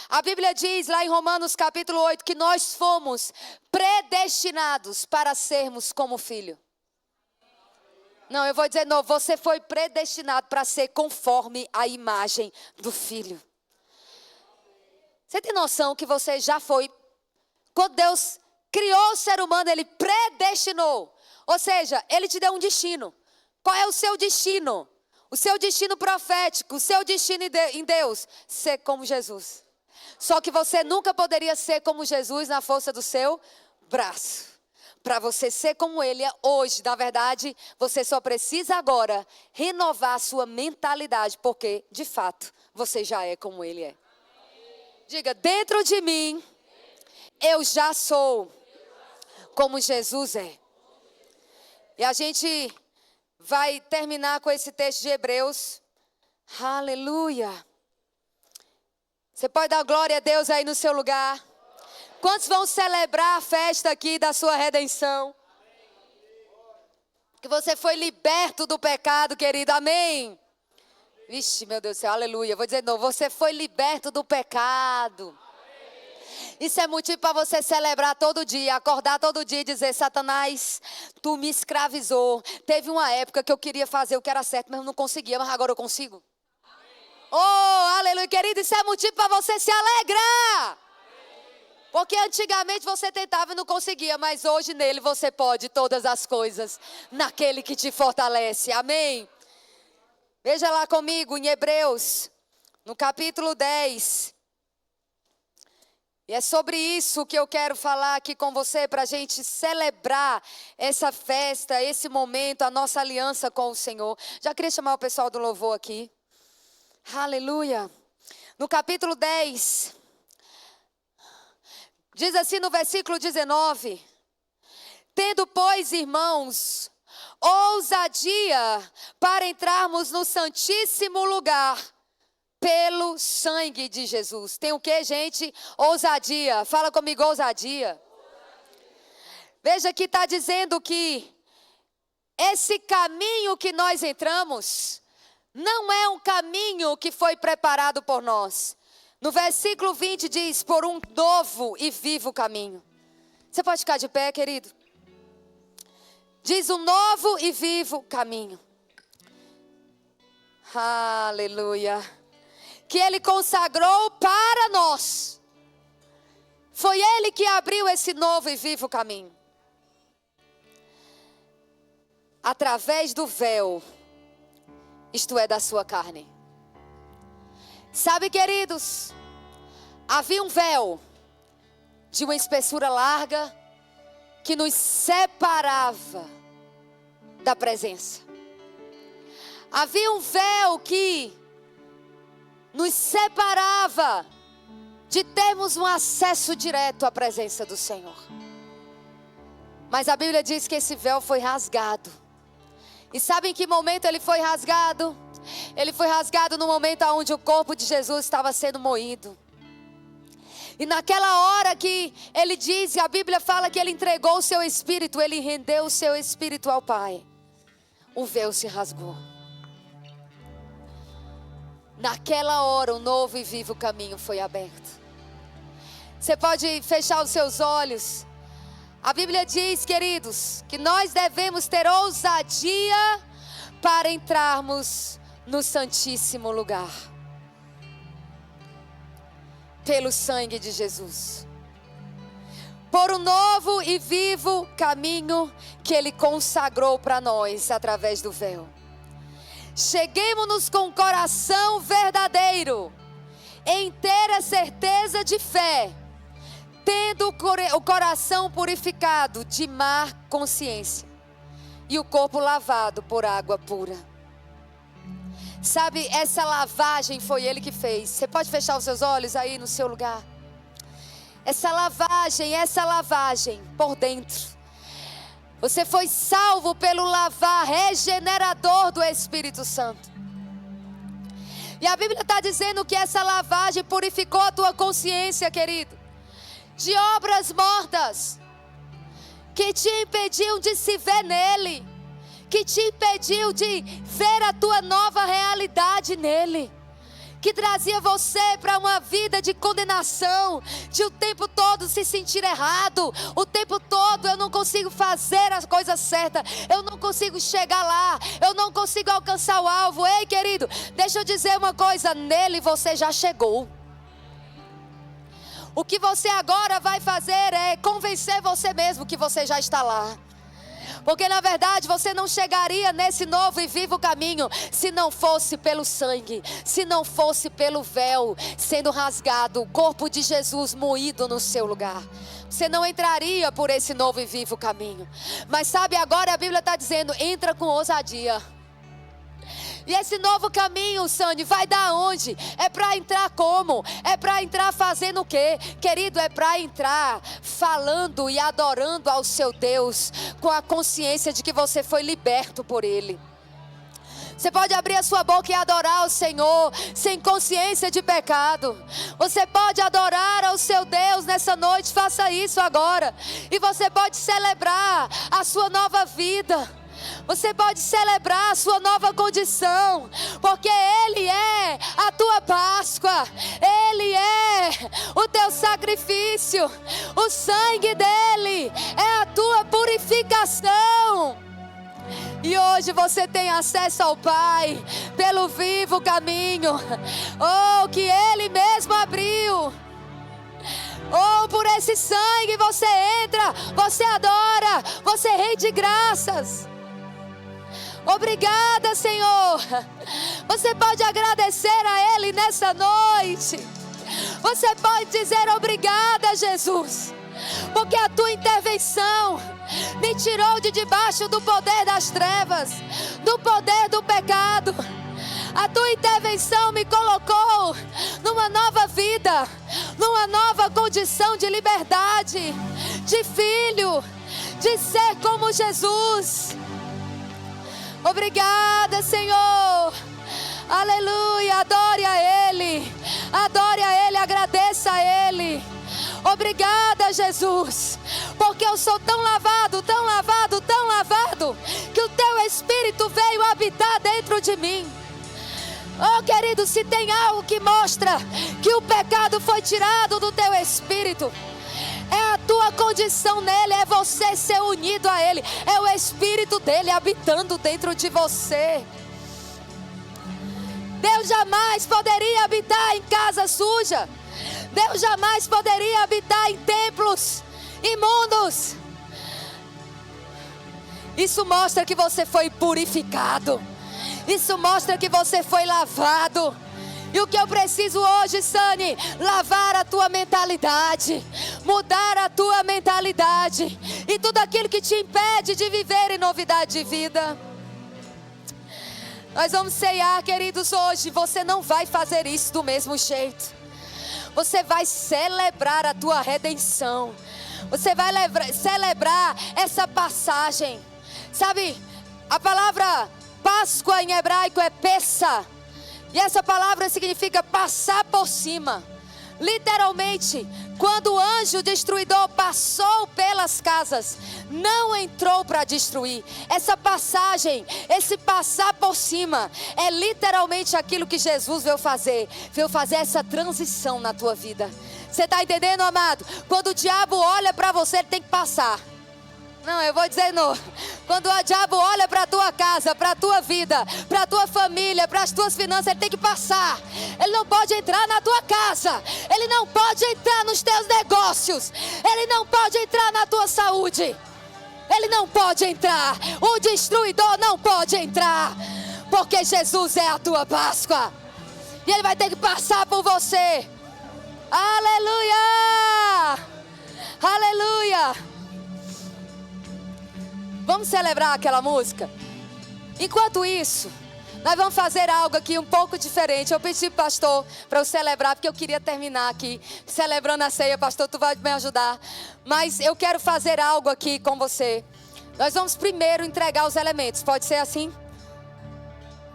a Bíblia diz lá em Romanos capítulo 8 que nós fomos predestinados para sermos como filho. Não, eu vou dizer de novo, você foi predestinado para ser conforme a imagem do filho. Você tem noção que você já foi, quando Deus criou o ser humano, ele predestinou. Ou seja, ele te deu um destino. Qual é o seu destino? O seu destino profético, o seu destino em Deus, ser como Jesus. Só que você nunca poderia ser como Jesus na força do seu braço. Para você ser como ele é hoje, na verdade, você só precisa agora renovar a sua mentalidade, porque, de fato, você já é como ele é. Diga: dentro de mim, eu já sou como Jesus é. E a gente vai terminar com esse texto de Hebreus. Aleluia. Você pode dar glória a Deus aí no seu lugar? Quantos vão celebrar a festa aqui da sua redenção? Que você foi liberto do pecado, querido. Amém. Vixe, meu Deus do céu, aleluia. Vou dizer de novo, você foi liberto do pecado. Isso é motivo para você celebrar todo dia, acordar todo dia e dizer: Satanás, tu me escravizou. Teve uma época que eu queria fazer o que era certo, mas eu não conseguia, mas agora eu consigo. Oh, aleluia, querido, isso é motivo para você se alegrar. Porque antigamente você tentava e não conseguia, mas hoje nele você pode todas as coisas, naquele que te fortalece. Amém? Veja lá comigo em Hebreus, no capítulo 10. E é sobre isso que eu quero falar aqui com você, para a gente celebrar essa festa, esse momento, a nossa aliança com o Senhor. Já queria chamar o pessoal do louvor aqui. Aleluia. No capítulo 10, diz assim no versículo 19: tendo, pois, irmãos, ousadia para entrarmos no santíssimo lugar pelo sangue de Jesus. Tem o que, gente? Ousadia. Fala comigo, ousadia. Veja que está dizendo que esse caminho que nós entramos não é um caminho que foi preparado por nós. No versículo 20 diz: por um novo e vivo caminho. Você pode ficar de pé, querido? Diz: um novo e vivo caminho. Aleluia. Que Ele consagrou para nós. Foi Ele que abriu esse novo e vivo caminho. Através do véu, isto é, da sua carne. Sabe, queridos, havia um véu de uma espessura larga que nos separava da presença. Havia um véu que nos separava de termos um acesso direto à presença do Senhor. Mas a Bíblia diz que esse véu foi rasgado. E sabe em que momento ele foi rasgado? Ele foi rasgado no momento onde o corpo de Jesus estava sendo moído. E naquela hora que ele diz, a Bíblia fala que ele entregou o seu espírito, ele rendeu o seu espírito ao Pai. O véu se rasgou. Naquela hora, um novo e vivo caminho foi aberto. Você pode fechar os seus olhos. A Bíblia diz, queridos, que nós devemos ter ousadia para entrarmos no Santíssimo Lugar. Pelo sangue de Jesus. Por um novo e vivo caminho que Ele consagrou para nós através do véu. Cheguemos-nos com um coração verdadeiro, em inteira certeza de fé, tendo o coração purificado de má consciência e o corpo lavado por água pura. Sabe, essa lavagem foi Ele que fez. Você pode fechar os seus olhos aí no seu lugar? Essa lavagem por dentro. Você foi salvo pelo lavar regenerador do Espírito Santo. E a Bíblia está dizendo que essa lavagem purificou a tua consciência, querido, de obras mortas, que te impediam de se ver nele, que te impediu de ver a tua nova realidade nele, que trazia você para uma vida de condenação, de o tempo todo se sentir errado, o tempo todo eu não consigo fazer as coisas certas, eu não consigo chegar lá, eu não consigo alcançar o alvo. Ei, querido, deixa eu dizer uma coisa, nele você já chegou. O que você agora vai fazer é convencer você mesmo que você já está lá. Porque na verdade você não chegaria nesse novo e vivo caminho se não fosse pelo sangue, se não fosse pelo véu sendo rasgado, o corpo de Jesus moído no seu lugar. Você não entraria por esse novo e vivo caminho. Mas sabe, agora a Bíblia está dizendo, entra com ousadia. E esse novo caminho, Sânia, vai dar onde? É para entrar como? É para entrar fazendo o quê? Querido, é para entrar falando e adorando ao seu Deus, com a consciência de que você foi liberto por Ele. Você pode abrir a sua boca e adorar ao Senhor, sem consciência de pecado. Você pode adorar ao seu Deus nessa noite, faça isso agora. E você pode celebrar a sua nova vida. Você pode celebrar a sua nova condição, porque Ele tua Páscoa, Ele é o teu sacrifício, o sangue dele é a tua purificação. E hoje você tem acesso ao Pai pelo vivo caminho, que Ele mesmo abriu. Por esse sangue você entra, você adora, você rende graças. Obrigada, Senhor. Você pode agradecer a Ele nessa noite. Você pode dizer obrigada, Jesus, porque a tua intervenção me tirou de debaixo do poder das trevas, do poder do pecado. A tua intervenção me colocou numa nova vida, numa nova condição de liberdade, de filho, de ser como Jesus. Obrigada, Senhor. Aleluia. Adore a Ele, agradeça a Ele. Obrigada, Jesus, porque eu sou tão lavado, tão lavado, tão lavado, que o teu Espírito veio habitar dentro de mim. Querido, se tem algo que mostra que o pecado foi tirado do teu espírito, é a tua condição nele, é você ser unido a Ele, é o Espírito dele habitando dentro de você. Deus jamais poderia habitar em casa suja. Deus jamais poderia habitar em templos imundos. Isso mostra que você foi purificado. Isso mostra que você foi lavado. E o que eu preciso hoje, Sani? Lavar a tua mentalidade, mudar a tua mentalidade e tudo aquilo que te impede de viver em novidade de vida. Nós vamos ceiar, queridos, hoje. Você não vai fazer isso do mesmo jeito. Você vai celebrar a tua redenção. Você vai celebrar essa passagem. Sabe, a palavra Páscoa em hebraico é Pessa. E essa palavra significa passar por cima. Literalmente, quando o anjo destruidor passou pelas casas, não entrou para destruir. Essa passagem, esse passar por cima, é literalmente aquilo que Jesus veio fazer. Veio fazer essa transição na tua vida. Você está entendendo, amado? Quando o diabo olha para você, ele tem que passar. Não, eu vou dizer não. Quando o diabo olha para a tua casa, para a tua vida, para a tua família, para as tuas finanças, ele tem que passar. Ele não pode entrar na tua casa. Ele não pode entrar nos teus negócios. Ele não pode entrar na tua saúde. Ele não pode entrar. O destruidor não pode entrar. Porque Jesus é a tua Páscoa. E ele vai ter que passar por você. Aleluia! Aleluia! Vamos celebrar aquela música? Enquanto isso, nós vamos fazer algo aqui um pouco diferente. Eu pedi para o pastor para eu celebrar, porque eu queria terminar aqui celebrando a ceia. Pastor, tu vai me ajudar. Mas eu quero fazer algo aqui com você. Nós vamos primeiro entregar os elementos. Pode ser assim?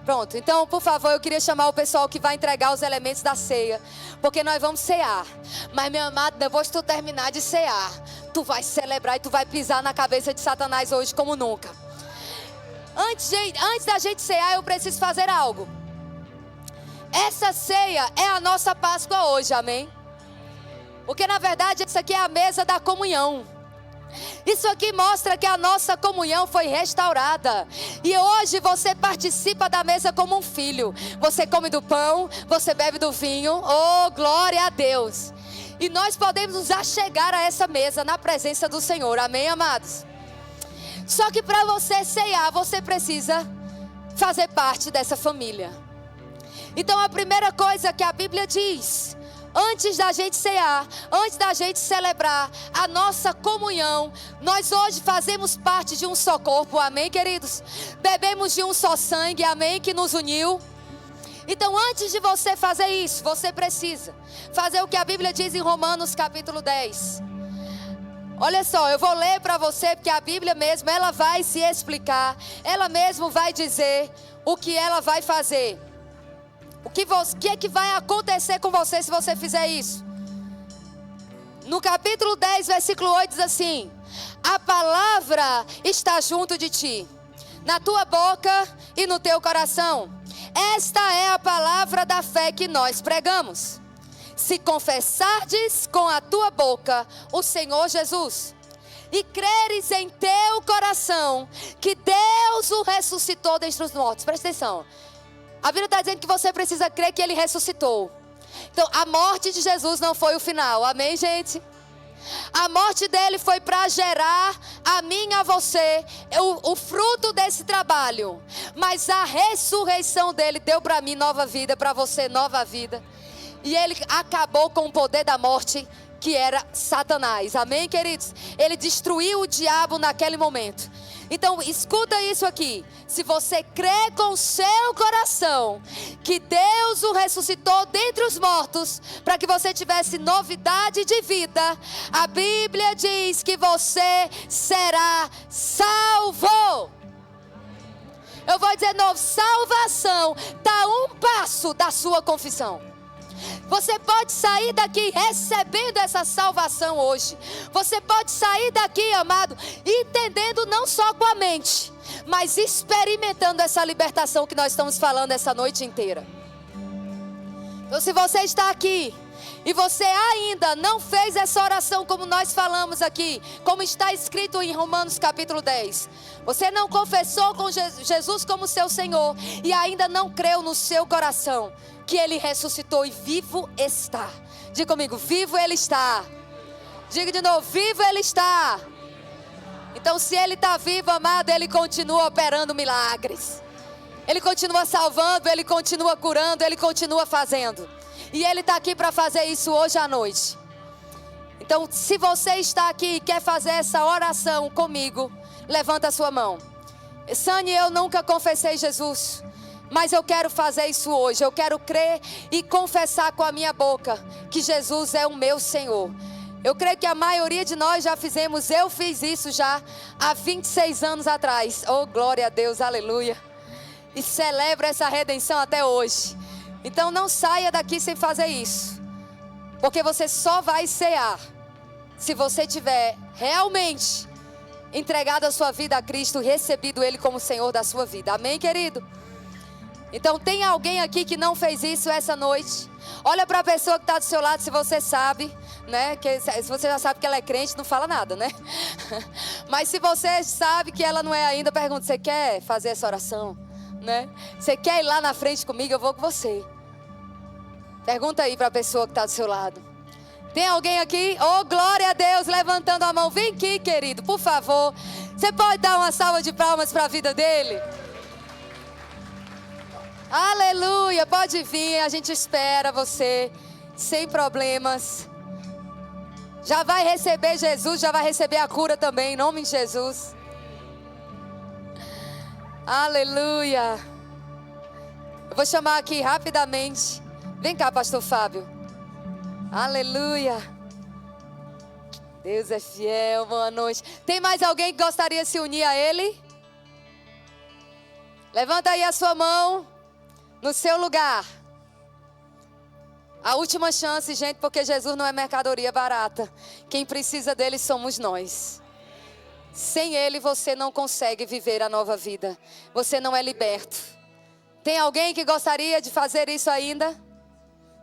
Pronto, então, por favor, eu queria chamar o pessoal que vai entregar os elementos da ceia. Porque nós vamos cear. Mas, meu amado, depois que tu terminar de cear, tu vai celebrar e tu vai pisar na cabeça de Satanás hoje como nunca. Antes da gente cear, eu preciso fazer algo. Essa ceia é a nossa Páscoa hoje, amém? Porque, na verdade, isso aqui é a mesa da comunhão. Isso aqui mostra que a nossa comunhão foi restaurada. E hoje você participa da mesa como um filho. Você come do pão, você bebe do vinho. Oh, glória a Deus. E nós podemos nos achegar a essa mesa na presença do Senhor. Amém, amados? Só que para você ceiar, você precisa fazer parte dessa família. Então a primeira coisa que a Bíblia diz, antes da gente cear, antes da gente celebrar a nossa comunhão, nós hoje fazemos parte de um só corpo, amém, queridos? Bebemos de um só sangue, amém, que nos uniu. Então, antes de você fazer isso, você precisa fazer o que a Bíblia diz em Romanos capítulo 10. Olha só, eu vou ler para você, porque a Bíblia mesmo, ela vai se explicar, ela mesmo vai dizer o que ela vai fazer. O que é que vai acontecer com você se você fizer isso? No capítulo 10, versículo 8 diz assim: a palavra está junto de ti, na tua boca e no teu coração. Esta é a palavra da fé que nós pregamos. Se confessardes com a tua boca o Senhor Jesus e creres em teu coração que Deus o ressuscitou dentre os mortos. Presta atenção. A Bíblia está dizendo que você precisa crer que Ele ressuscitou. Então, a morte de Jesus não foi o final. Amém, gente? A morte dele foi para gerar a mim e a você o fruto desse trabalho. Mas a ressurreição dele deu para mim nova vida, para você nova vida. E ele acabou com o poder da morte, que era Satanás. Amém, queridos? Ele destruiu o diabo naquele momento. Então, escuta isso aqui. Se você crê com o seu coração que Deus o ressuscitou dentre os mortos, para que você tivesse novidade de vida, a Bíblia diz que você será salvo. Eu vou dizer de novo, salvação está a um passo da sua confissão. Você pode sair daqui recebendo essa salvação hoje. Você pode sair daqui, amado, entendendo não só com a mente, mas experimentando essa libertação que nós estamos falando essa noite inteira. Então, se você está aqui e você ainda não fez essa oração como nós falamos aqui, como está escrito em Romanos capítulo 10, você não confessou com Jesus como seu Senhor e ainda não creu no seu coração que Ele ressuscitou e vivo está. Diga comigo, vivo Ele está. Diga de novo, vivo Ele está. Então, se Ele está vivo, amado, Ele continua operando milagres. Ele continua salvando, Ele continua curando, Ele continua fazendo. E Ele está aqui para fazer isso hoje à noite. Então, se você está aqui e quer fazer essa oração comigo, levanta a sua mão. Sani, eu nunca confessei Jesus, mas eu quero fazer isso hoje. Eu quero crer e confessar com a minha boca que Jesus é o meu Senhor. Eu creio que a maioria de nós já fizemos. Eu fiz isso já há 26 anos atrás. Oh, glória a Deus, aleluia. E celebro essa redenção até hoje. Então não saia daqui sem fazer isso, porque você só vai cear se você tiver realmente entregado a sua vida a Cristo, recebido Ele como Senhor da sua vida. Amém, querido? Então, tem alguém aqui que não fez isso essa noite? Olha para a pessoa que está do seu lado, se você sabe, né? Que, se você já sabe que ela é crente, não fala nada, né? Mas se você sabe que ela não é ainda, pergunta, você quer fazer essa oração? Né? Você quer ir lá na frente comigo? Eu vou com você. Pergunta aí para a pessoa que está do seu lado. Tem alguém aqui? Oh, glória a Deus, levantando a mão. Vem aqui, querido, por favor. Você pode dar uma salva de palmas para a vida dele? Aleluia, pode vir, a gente espera você, sem problemas. Já vai receber Jesus, já vai receber a cura também, em nome de Jesus. Aleluia. Eu vou chamar aqui rapidamente. Vem cá, pastor Fábio. Aleluia. Deus é fiel, boa noite. Tem mais alguém que gostaria de se unir a Ele? Levanta aí a sua mão no seu lugar. A última chance, gente, porque Jesus não é mercadoria barata. Quem precisa dele somos nós. Sem Ele você não consegue viver a nova vida. Você não é liberto. Tem alguém que gostaria de fazer isso ainda?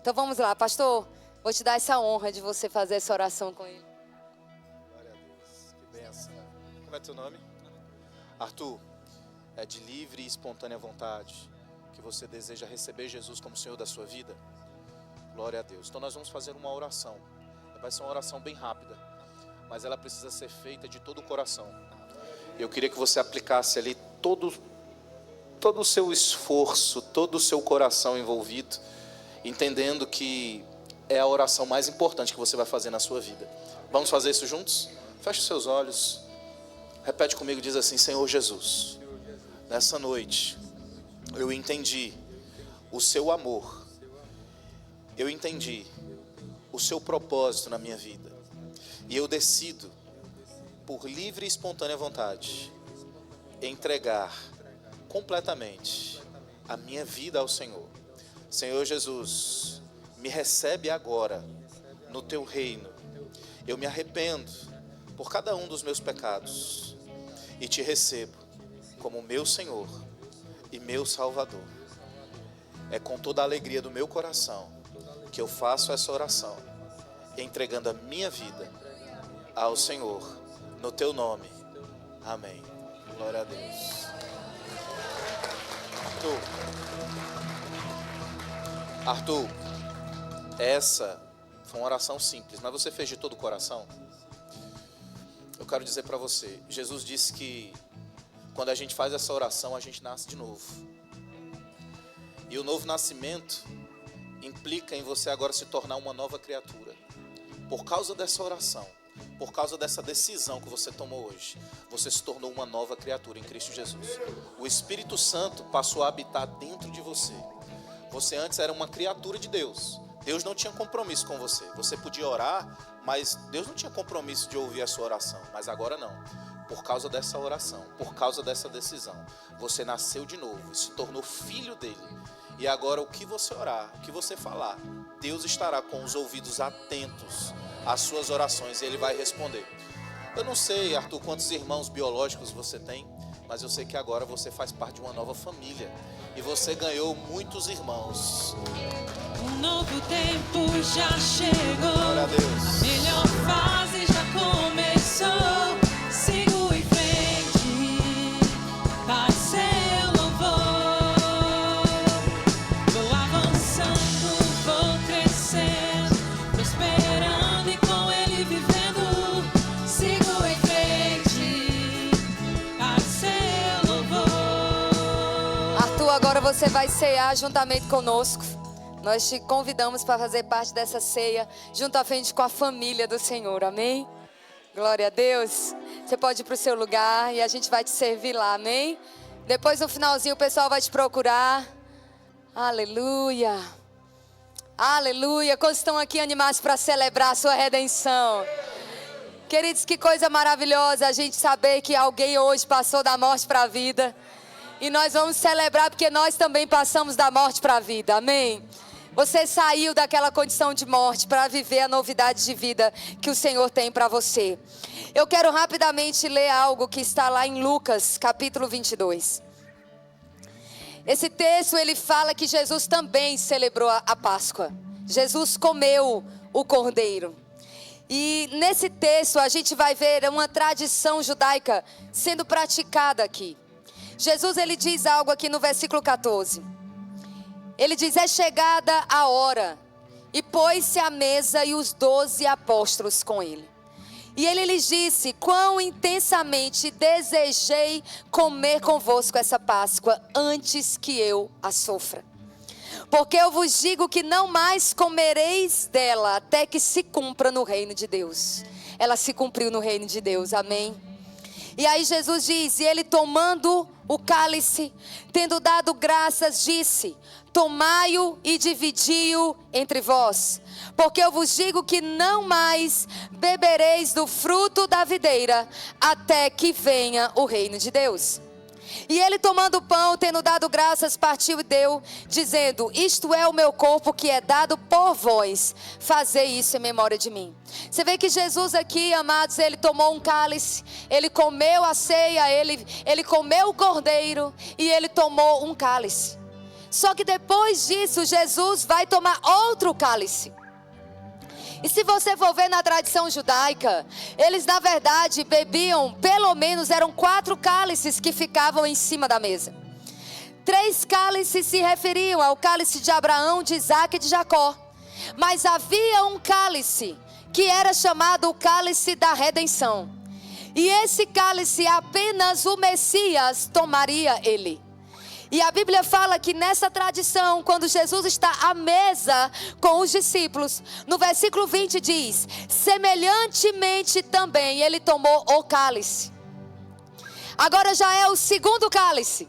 Então vamos lá, pastor. Vou te dar essa honra de você fazer essa oração com Ele. Glória a Deus, que bênção. Como é teu nome? Arthur. É de livre e espontânea vontade que você deseja receber Jesus como Senhor da sua vida? Glória a Deus. Então nós vamos fazer uma oração. Vai ser uma oração bem rápida, mas ela precisa ser feita de todo o coração. Eu queria que você aplicasse ali todo o seu esforço, todo o seu coração envolvido, entendendo que é a oração mais importante que você vai fazer na sua vida. Vamos fazer isso juntos? Feche os seus olhos. Repete comigo, diz assim: Senhor Jesus, nessa noite eu entendi o seu amor. Eu entendi o seu propósito na minha vida. E eu decido, por livre e espontânea vontade, entregar completamente a minha vida ao Senhor. Senhor Jesus, me recebe agora no teu reino. Eu me arrependo por cada um dos meus pecados e te recebo como meu Senhor e meu Salvador. É com toda a alegria do meu coração que eu faço essa oração, entregando a minha vida ao Senhor, no teu nome. Amém. Glória a Deus. Arthur, essa foi uma oração simples, mas você fez de todo o coração? Eu quero dizer para você, Jesus disse que quando a gente faz essa oração, a gente nasce de novo. E o novo nascimento implica em você agora se tornar uma nova criatura. Por causa dessa oração, por causa dessa decisão que você tomou hoje, você se tornou uma nova criatura em Cristo Jesus. O Espírito Santo passou a habitar dentro de você. Você antes era uma criatura de Deus. Deus não tinha compromisso com você. Você podia orar, mas Deus não tinha compromisso de ouvir a sua oração. Mas agora não. Por causa dessa oração, por causa dessa decisão, você nasceu de novo e se tornou filho dele. E agora o que você orar, o que você falar, Deus estará com os ouvidos atentos às suas orações e ele vai responder. Eu não sei, Arthur, quantos irmãos biológicos você tem, mas eu sei que agora você faz parte de uma nova família e você ganhou muitos irmãos. Um novo tempo já chegou. Glória a Deus. A melhor fase já começou. Sigo em frente para seu louvor. Vou avançando, vou crescendo, prosperando e com ele vivendo. Sigo em frente para seu louvor. Arthur, agora você vai cear juntamente conosco. Nós te convidamos para fazer parte dessa ceia juntamente com a família do Senhor, amém? Glória a Deus. Você pode ir para o seu lugar e a gente vai te servir lá, amém? Depois no finalzinho o pessoal vai te procurar. Aleluia. Aleluia. Quantos estão aqui animados para celebrar a sua redenção? Queridos, que coisa maravilhosa a gente saber que alguém hoje passou da morte para a vida. E nós vamos celebrar porque nós também passamos da morte para a vida, amém? Você saiu daquela condição de morte para viver a novidade de vida que o Senhor tem para você. Eu quero rapidamente ler algo que está lá em Lucas, capítulo 22. Esse texto, ele fala que Jesus também celebrou a Páscoa. Jesus comeu o cordeiro. E nesse texto a gente vai ver uma tradição judaica sendo praticada aqui. Jesus, ele diz algo aqui no versículo 14. Ele diz, é chegada a hora, e pôs-se à mesa e os 12 apóstolos com ele. E ele lhes disse, quão intensamente desejei comer convosco essa Páscoa, antes que eu a sofra. Porque eu vos digo que não mais comereis dela, até que se cumpra no reino de Deus. Ela se cumpriu no reino de Deus, amém? E aí Jesus diz, e ele tomando o cálice, tendo dado graças, disse, tomai-o e dividi-o entre vós, porque eu vos digo que não mais bebereis do fruto da videira, até que venha o reino de Deus. E ele tomando o pão, tendo dado graças, partiu e deu, dizendo, isto é o meu corpo que é dado por vós, fazei isso em memória de mim. Você vê que Jesus aqui, amados, ele tomou um cálice, ele comeu a ceia, ele comeu o cordeiro e ele tomou um cálice. Só que depois disso, Jesus vai tomar outro cálice. E se você for ver na tradição judaica, eles na verdade bebiam, pelo menos eram 4 cálices que ficavam em cima da mesa. 3 cálices se referiam ao cálice de Abraão, de Isaac e de Jacó. Mas havia um cálice que era chamado o cálice da redenção. E esse cálice apenas o Messias tomaria ele. E a Bíblia fala que nessa tradição, quando Jesus está à mesa com os discípulos, no versículo 20 diz, semelhantemente também ele tomou o cálice. Agora já é o segundo cálice.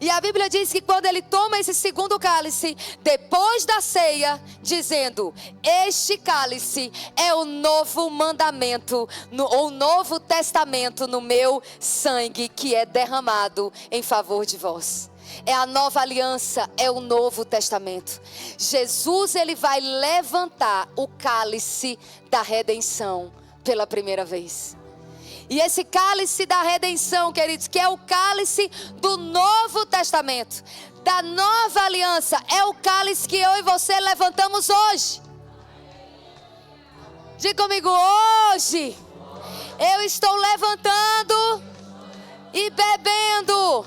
E a Bíblia diz que quando ele toma esse segundo cálice, depois da ceia, dizendo, este cálice é o novo mandamento, ou novo testamento no meu sangue que é derramado em favor de vós. É a nova aliança, é o novo testamento. Jesus, ele vai levantar o cálice da redenção pela primeira vez. E esse cálice da redenção, queridos, que é o cálice do Novo Testamento, da nova aliança. É o cálice que eu e você levantamos hoje. Diga comigo, hoje eu estou levantando e bebendo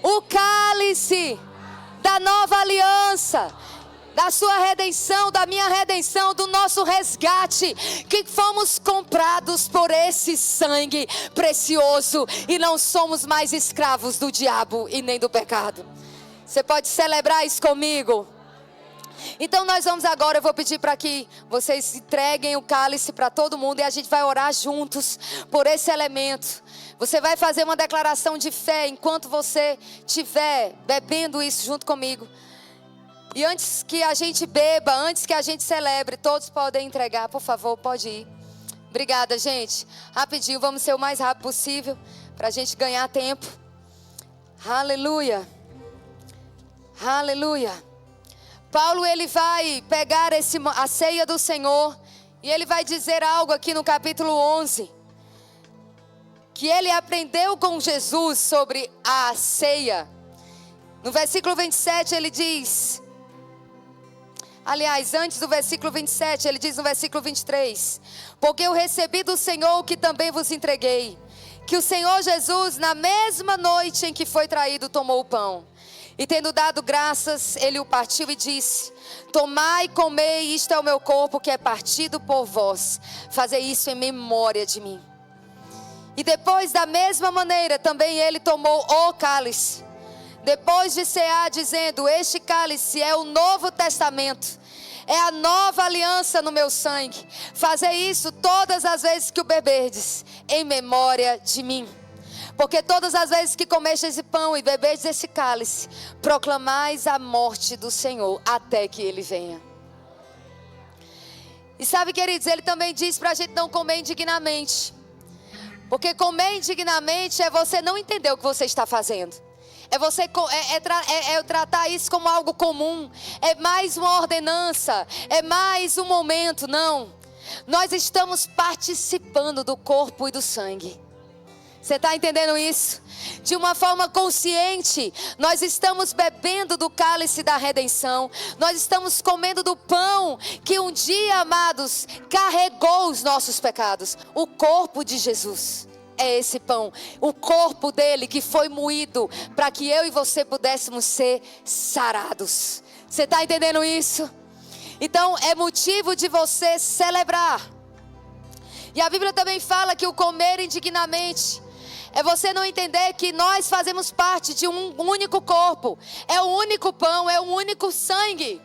o cálice da nova aliança, da sua redenção, da minha redenção, do nosso resgate, que fomos comprados por esse sangue precioso e não somos mais escravos do diabo e nem do pecado. Você pode celebrar isso comigo? Então nós vamos agora, eu vou pedir para que vocês entreguem o cálice para todo mundo e a gente vai orar juntos por esse elemento. Você vai fazer uma declaração de fé enquanto você estiver bebendo isso junto comigo. E antes que a gente beba, antes que a gente celebre, todos podem entregar, por favor, pode ir. Obrigada, gente. Rapidinho, vamos ser o mais rápido possível para a gente ganhar tempo. Aleluia. Aleluia. Paulo, ele vai pegar a ceia do Senhor e ele vai dizer algo aqui no capítulo 11. Que ele aprendeu com Jesus sobre a ceia. No versículo 27 ele diz... Aliás, antes do versículo 27, ele diz no versículo 23. Porque eu recebi do Senhor o que também vos entreguei. Que o Senhor Jesus, na mesma noite em que foi traído, tomou o pão. E tendo dado graças, ele o partiu e disse: tomai e comei, isto é o meu corpo que é partido por vós. Fazei isso em memória de mim. E depois, da mesma maneira, também ele tomou o cálice. Depois de cear, dizendo: este cálice é o novo testamento. É a nova aliança no meu sangue. Fazei isso todas as vezes que o beberdes, em memória de mim. Porque todas as vezes que comestes esse pão e beberdes esse cálice, proclamais a morte do Senhor até que ele venha. E sabe, queridos, ele também diz para a gente não comer indignamente. Porque comer indignamente é você não entender o que você está fazendo. É você tratar isso como algo comum. É mais uma ordenança. É mais um momento. Não. Nós estamos participando do corpo e do sangue. Você está entendendo isso? De uma forma consciente, nós estamos bebendo do cálice da redenção. Nós estamos comendo do pão que um dia, amados, carregou os nossos pecados. O corpo de Jesus é esse pão. O corpo dele que foi moído para que eu e você pudéssemos ser sarados. Você está entendendo isso? Então é motivo de você celebrar. E a Bíblia também fala que o comer indignamente é você não entender que nós fazemos parte de um único corpo. É um único pão, é um único sangue.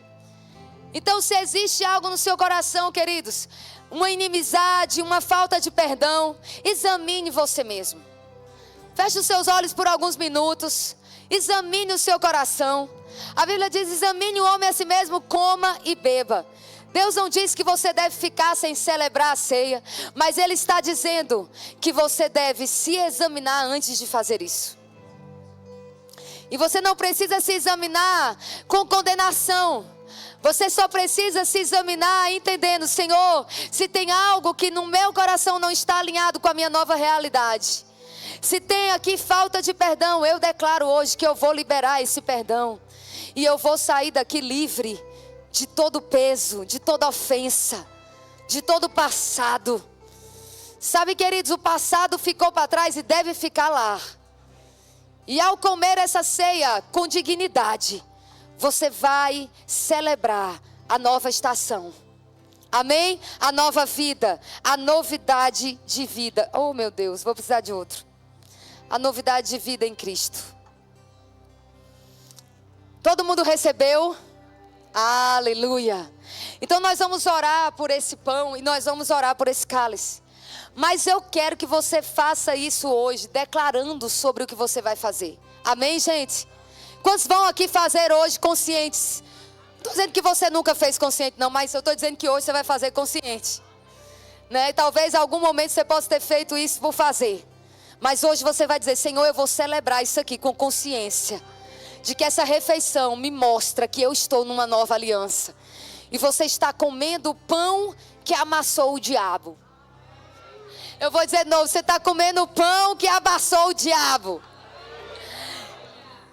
Então, se existe algo no seu coração, queridos, uma inimizade, uma falta de perdão, examine você mesmo. Feche os seus olhos por alguns minutos. Examine o seu coração. A Bíblia diz: examine o homem a si mesmo, coma e beba. Deus não diz que você deve ficar sem celebrar a ceia, mas Ele está dizendo que você deve se examinar antes de fazer isso. E você não precisa se examinar com condenação. Você só precisa se examinar entendendo: Senhor, se tem algo que no meu coração não está alinhado com a minha nova realidade, se tem aqui falta de perdão, eu declaro hoje que eu vou liberar esse perdão. E eu vou sair daqui livre de todo peso, de toda ofensa, de todo passado. Sabe, queridos, o passado ficou para trás e deve ficar lá. E ao comer essa ceia com dignidade, você vai celebrar a nova estação. Amém? A nova vida, a novidade de vida. Oh, meu Deus, vou precisar de outro. A novidade de vida em Cristo. Todo mundo recebeu? Aleluia. Então nós vamos orar por esse pão e nós vamos orar por esse cálice. Mas eu quero que você faça isso hoje, declarando sobre o que você vai fazer. Amém, gente? Quantos vão aqui fazer hoje conscientes? Não estou dizendo que você nunca fez consciente, não, mas eu estou dizendo que hoje você vai fazer consciente. Né? E talvez em algum momento você possa ter feito isso por fazer. Mas hoje você vai dizer: Senhor, eu vou celebrar isso aqui com consciência. De que essa refeição me mostra que eu estou numa nova aliança. E você está comendo o pão que amassou o diabo. Eu vou dizer de novo: você está comendo o pão que amassou o diabo.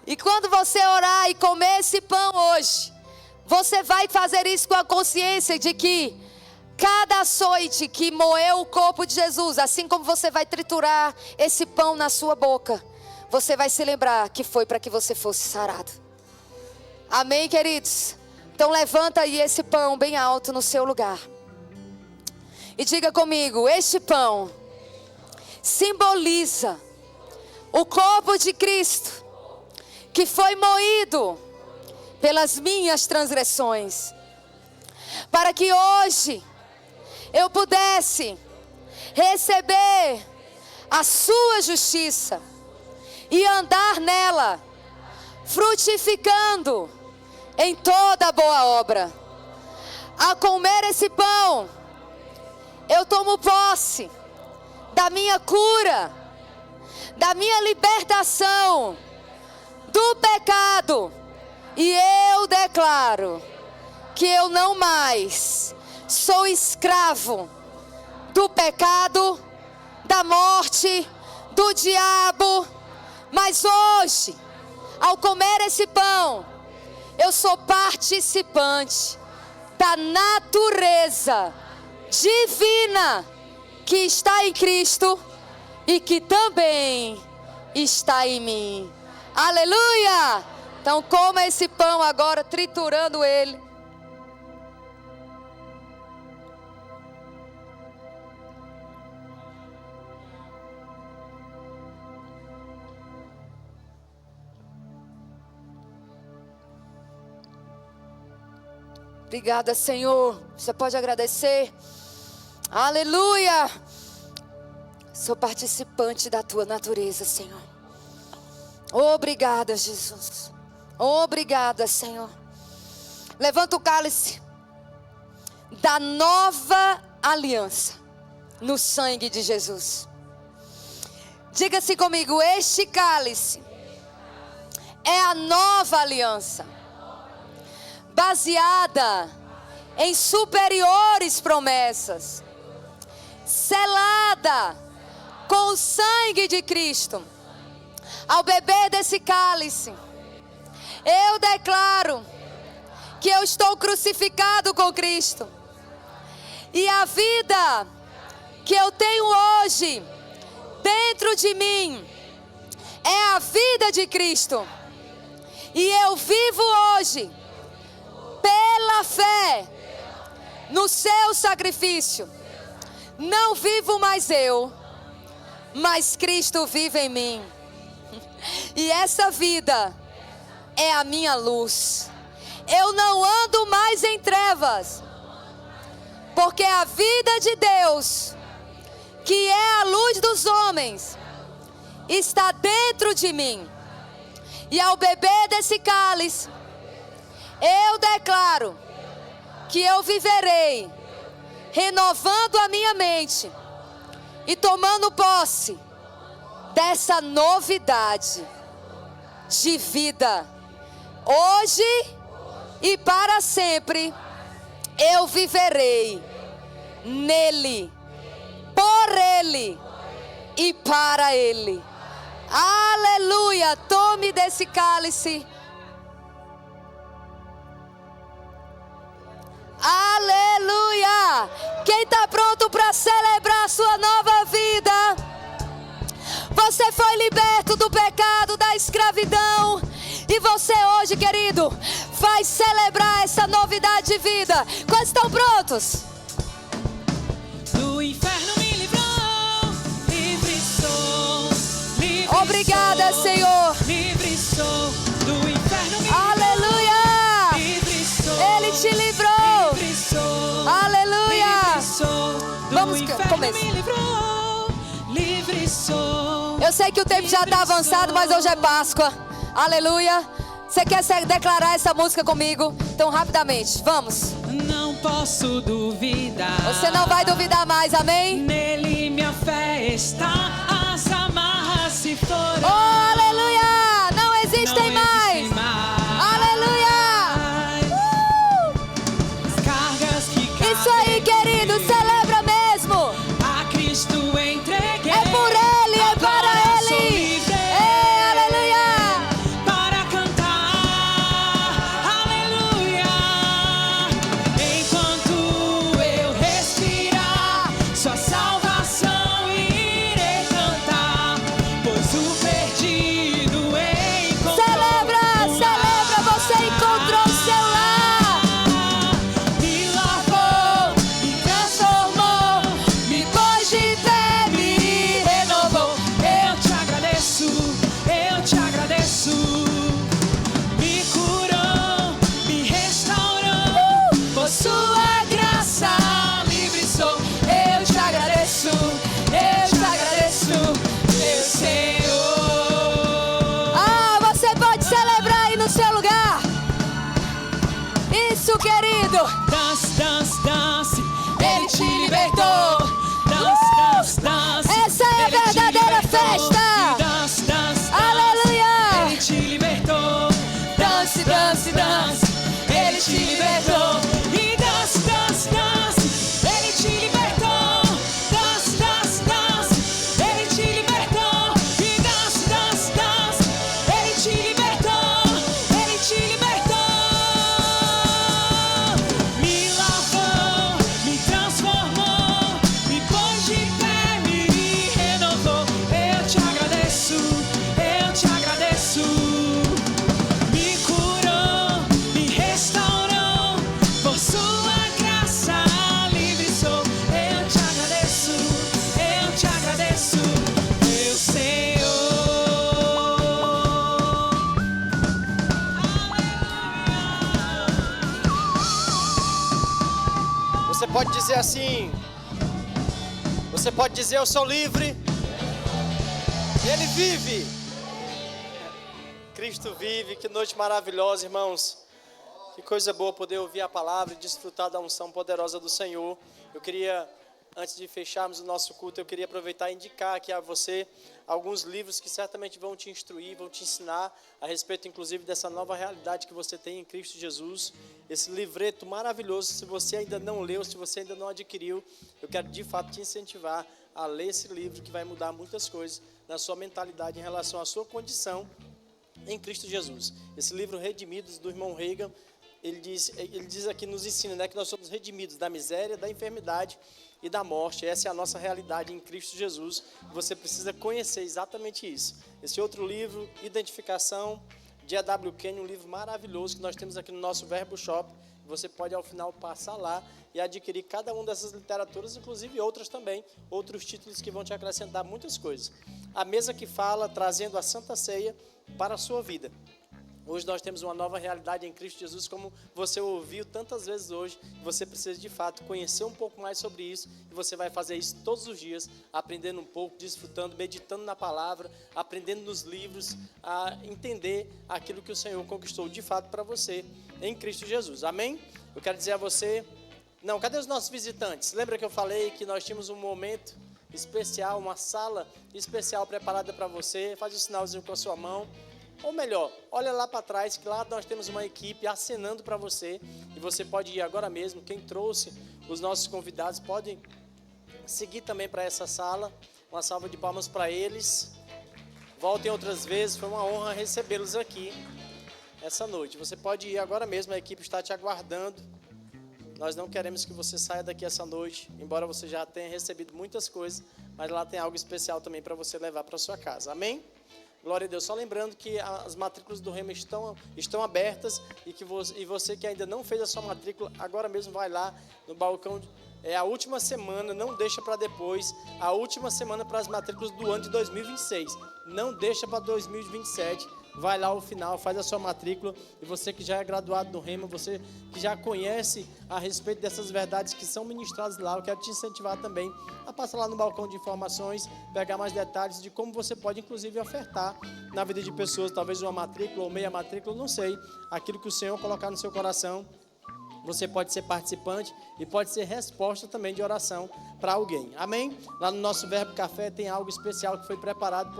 E quando você orar e comer esse pão hoje, você vai fazer isso com a consciência de que cada açoite que moeu o corpo de Jesus, assim como você vai triturar esse pão na sua boca, você vai se lembrar que foi para que você fosse sarado. Amém, queridos? Então levanta aí esse pão bem alto no seu lugar. E diga comigo, este pão simboliza o corpo de Cristo, que foi moído pelas minhas transgressões, para que hoje eu pudesse receber a sua justiça e andar nela, frutificando em toda boa obra. Ao comer esse pão, eu tomo posse da minha cura, da minha libertação do pecado, e eu declaro que eu não mais sou escravo do pecado, da morte, do diabo, mas hoje, ao comer esse pão, eu sou participante da natureza divina que está em Cristo e que também está em mim. Aleluia! Então coma esse pão agora, triturando ele. Obrigada, Senhor. Você pode agradecer. Aleluia! Sou participante da tua natureza, Senhor. Obrigada, Jesus. Obrigada, Senhor. Levanta o cálice da nova aliança no sangue de Jesus. Diga-se comigo, este cálice é a nova aliança, baseada em superiores promessas, selada com o sangue de Cristo. Ao beber desse cálice, eu declaro que eu estou crucificado com Cristo, e a vida que eu tenho hoje dentro de mim é a vida de Cristo, e eu vivo hoje pela fé no seu sacrifício. Não vivo mais eu, mas Cristo vive em mim. E essa vida é a minha luz. Eu não ando mais em trevas, porque a vida de Deus, que é a luz dos homens, está dentro de mim. E ao beber desse cálice, eu declaro que eu viverei renovando a minha mente e tomando posse dessa novidade de vida. Hoje e para sempre eu viverei nele, por ele e para ele. Aleluia! Tome desse cálice. Aleluia! Quem está pronto para celebrar a sua nova vida? Você foi liberto do pecado, da escravidão. E você hoje, querido, vai celebrar essa novidade de vida. Quantos estão prontos? Do inferno me livrou, livre sou, livre Obrigada, sou, Senhor. livre sou, do inferno me Aleluia! livre sou, Ele te livrou. livre sou, Aleluia! livre sou, do Vamos inferno começar. me livrou, livre sou. Eu sei que o tempo já está avançado, mas hoje é Páscoa. Aleluia! Você quer declarar essa música comigo? Então, rapidamente, vamos. Não posso duvidar. Você não vai duvidar mais, amém? Nele minha fé está, as amarras se foram. Oh, aleluia! Não existem mais. Aleluia! As cargas que Isso aí, querido, celebra mesmo. a Cristo entreguei. É por Ele, é para Agora sou Ele. livre. É, aleluia! Para querido. Dance, dance, dance. Ele te libertou. Dance, dance, dance. Essa é a verdadeira festa. Dance, dance, dance. Aleluia. Ele te libertou. Dance, dance, dance. Ele te libertou. E dance, dance, dance. Ele te libertou. Dance, dance, dance. Ele te libertou. E dance, dance, dance. Ele te libertou. Ele te libertou. Me lavou, me transformou, me pôs de pé, me renovou. Eu te agradeço, eu te agradeço. Me curou, me restaurou, por sua graça livre sou. Eu te agradeço, meu Senhor. Você pode dizer assim. Você pode dizer: eu sou livre. Ele vive. Cristo vive. Que noite maravilhosa, irmãos. Que coisa boa poder ouvir a palavra e desfrutar da unção poderosa do Senhor. Eu queria, antes de fecharmos o nosso culto, eu queria aproveitar e indicar aqui a você alguns livros que certamente vão te instruir, vão te ensinar a respeito, inclusive, dessa nova realidade que você tem em Cristo Jesus. Esse livreto maravilhoso, se você ainda não leu, se você ainda não adquiriu, eu quero de fato te incentivar a ler esse livro, que vai mudar muitas coisas na sua mentalidade em relação à sua condição em Cristo Jesus. Esse livro Redimidos, do irmão Reagan, ele diz aqui, nos ensina, né, que nós somos redimidos da miséria, da enfermidade e da morte. Essa é a nossa realidade em Cristo Jesus. Você precisa conhecer exatamente isso. Esse outro livro, Identificação, de A.W. Kenyon, um livro maravilhoso que nós temos aqui no nosso Verbo Shop. Você pode, ao final, passar lá e adquirir cada uma dessas literaturas, inclusive outras também, outros títulos que vão te acrescentar muitas coisas. A Mesa que Fala, trazendo a Santa Ceia para a sua vida. Hoje nós temos uma nova realidade em Cristo Jesus, como você ouviu tantas vezes hoje. Você precisa de fato conhecer um pouco mais sobre isso, e você vai fazer isso todos os dias, aprendendo um pouco, desfrutando, meditando na palavra, aprendendo nos livros, a entender aquilo que o Senhor conquistou de fato para você em Cristo Jesus. Amém? Eu quero dizer a você... Não, cadê os nossos visitantes? Lembra que eu falei que nós tínhamos um momento especial, uma sala especial preparada para você? Faz o sinalzinho com a sua mão. Ou melhor, olha lá para trás, que lá nós temos uma equipe acenando para você, e você pode ir agora mesmo. Quem trouxe os nossos convidados pode seguir também para essa sala. Uma salva de palmas para eles. Voltem outras vezes, foi uma honra recebê-los aqui essa noite. Você pode ir agora mesmo, a equipe está te aguardando. Nós não queremos que você saia daqui essa noite, embora você já tenha recebido muitas coisas, mas lá tem algo especial também para você levar para sua casa. Amém? Glória a Deus. Só lembrando que as matrículas do Rema estão abertas, e que você que ainda não fez a sua matrícula, agora mesmo vai lá no balcão. É a última semana, não deixa para depois. A última semana para as matrículas do ano de 2026. Não deixa para 2027. Vai lá ao final, faz a sua matrícula. E você que já é graduado do Rema, você que já conhece a respeito dessas verdades que são ministradas lá, eu quero te incentivar também a passar lá no balcão de informações, pegar mais detalhes de como você pode, inclusive, ofertar na vida de pessoas, talvez uma matrícula ou meia matrícula, não sei, aquilo que o Senhor colocar no seu coração. Você pode ser participante e pode ser resposta também de oração para alguém. Amém? Lá no nosso Verbo Café tem algo especial que foi preparado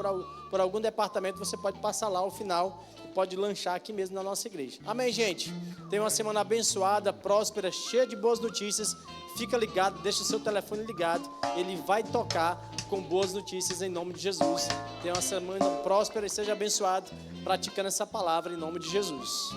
por algum departamento. Você pode passar lá ao final e pode lanchar aqui mesmo na nossa igreja. Amém, gente? Tenha uma semana abençoada, próspera, cheia de boas notícias. Fica ligado, deixa o seu telefone ligado. Ele vai tocar com boas notícias em nome de Jesus. Tenha uma semana próspera e seja abençoado praticando essa palavra em nome de Jesus.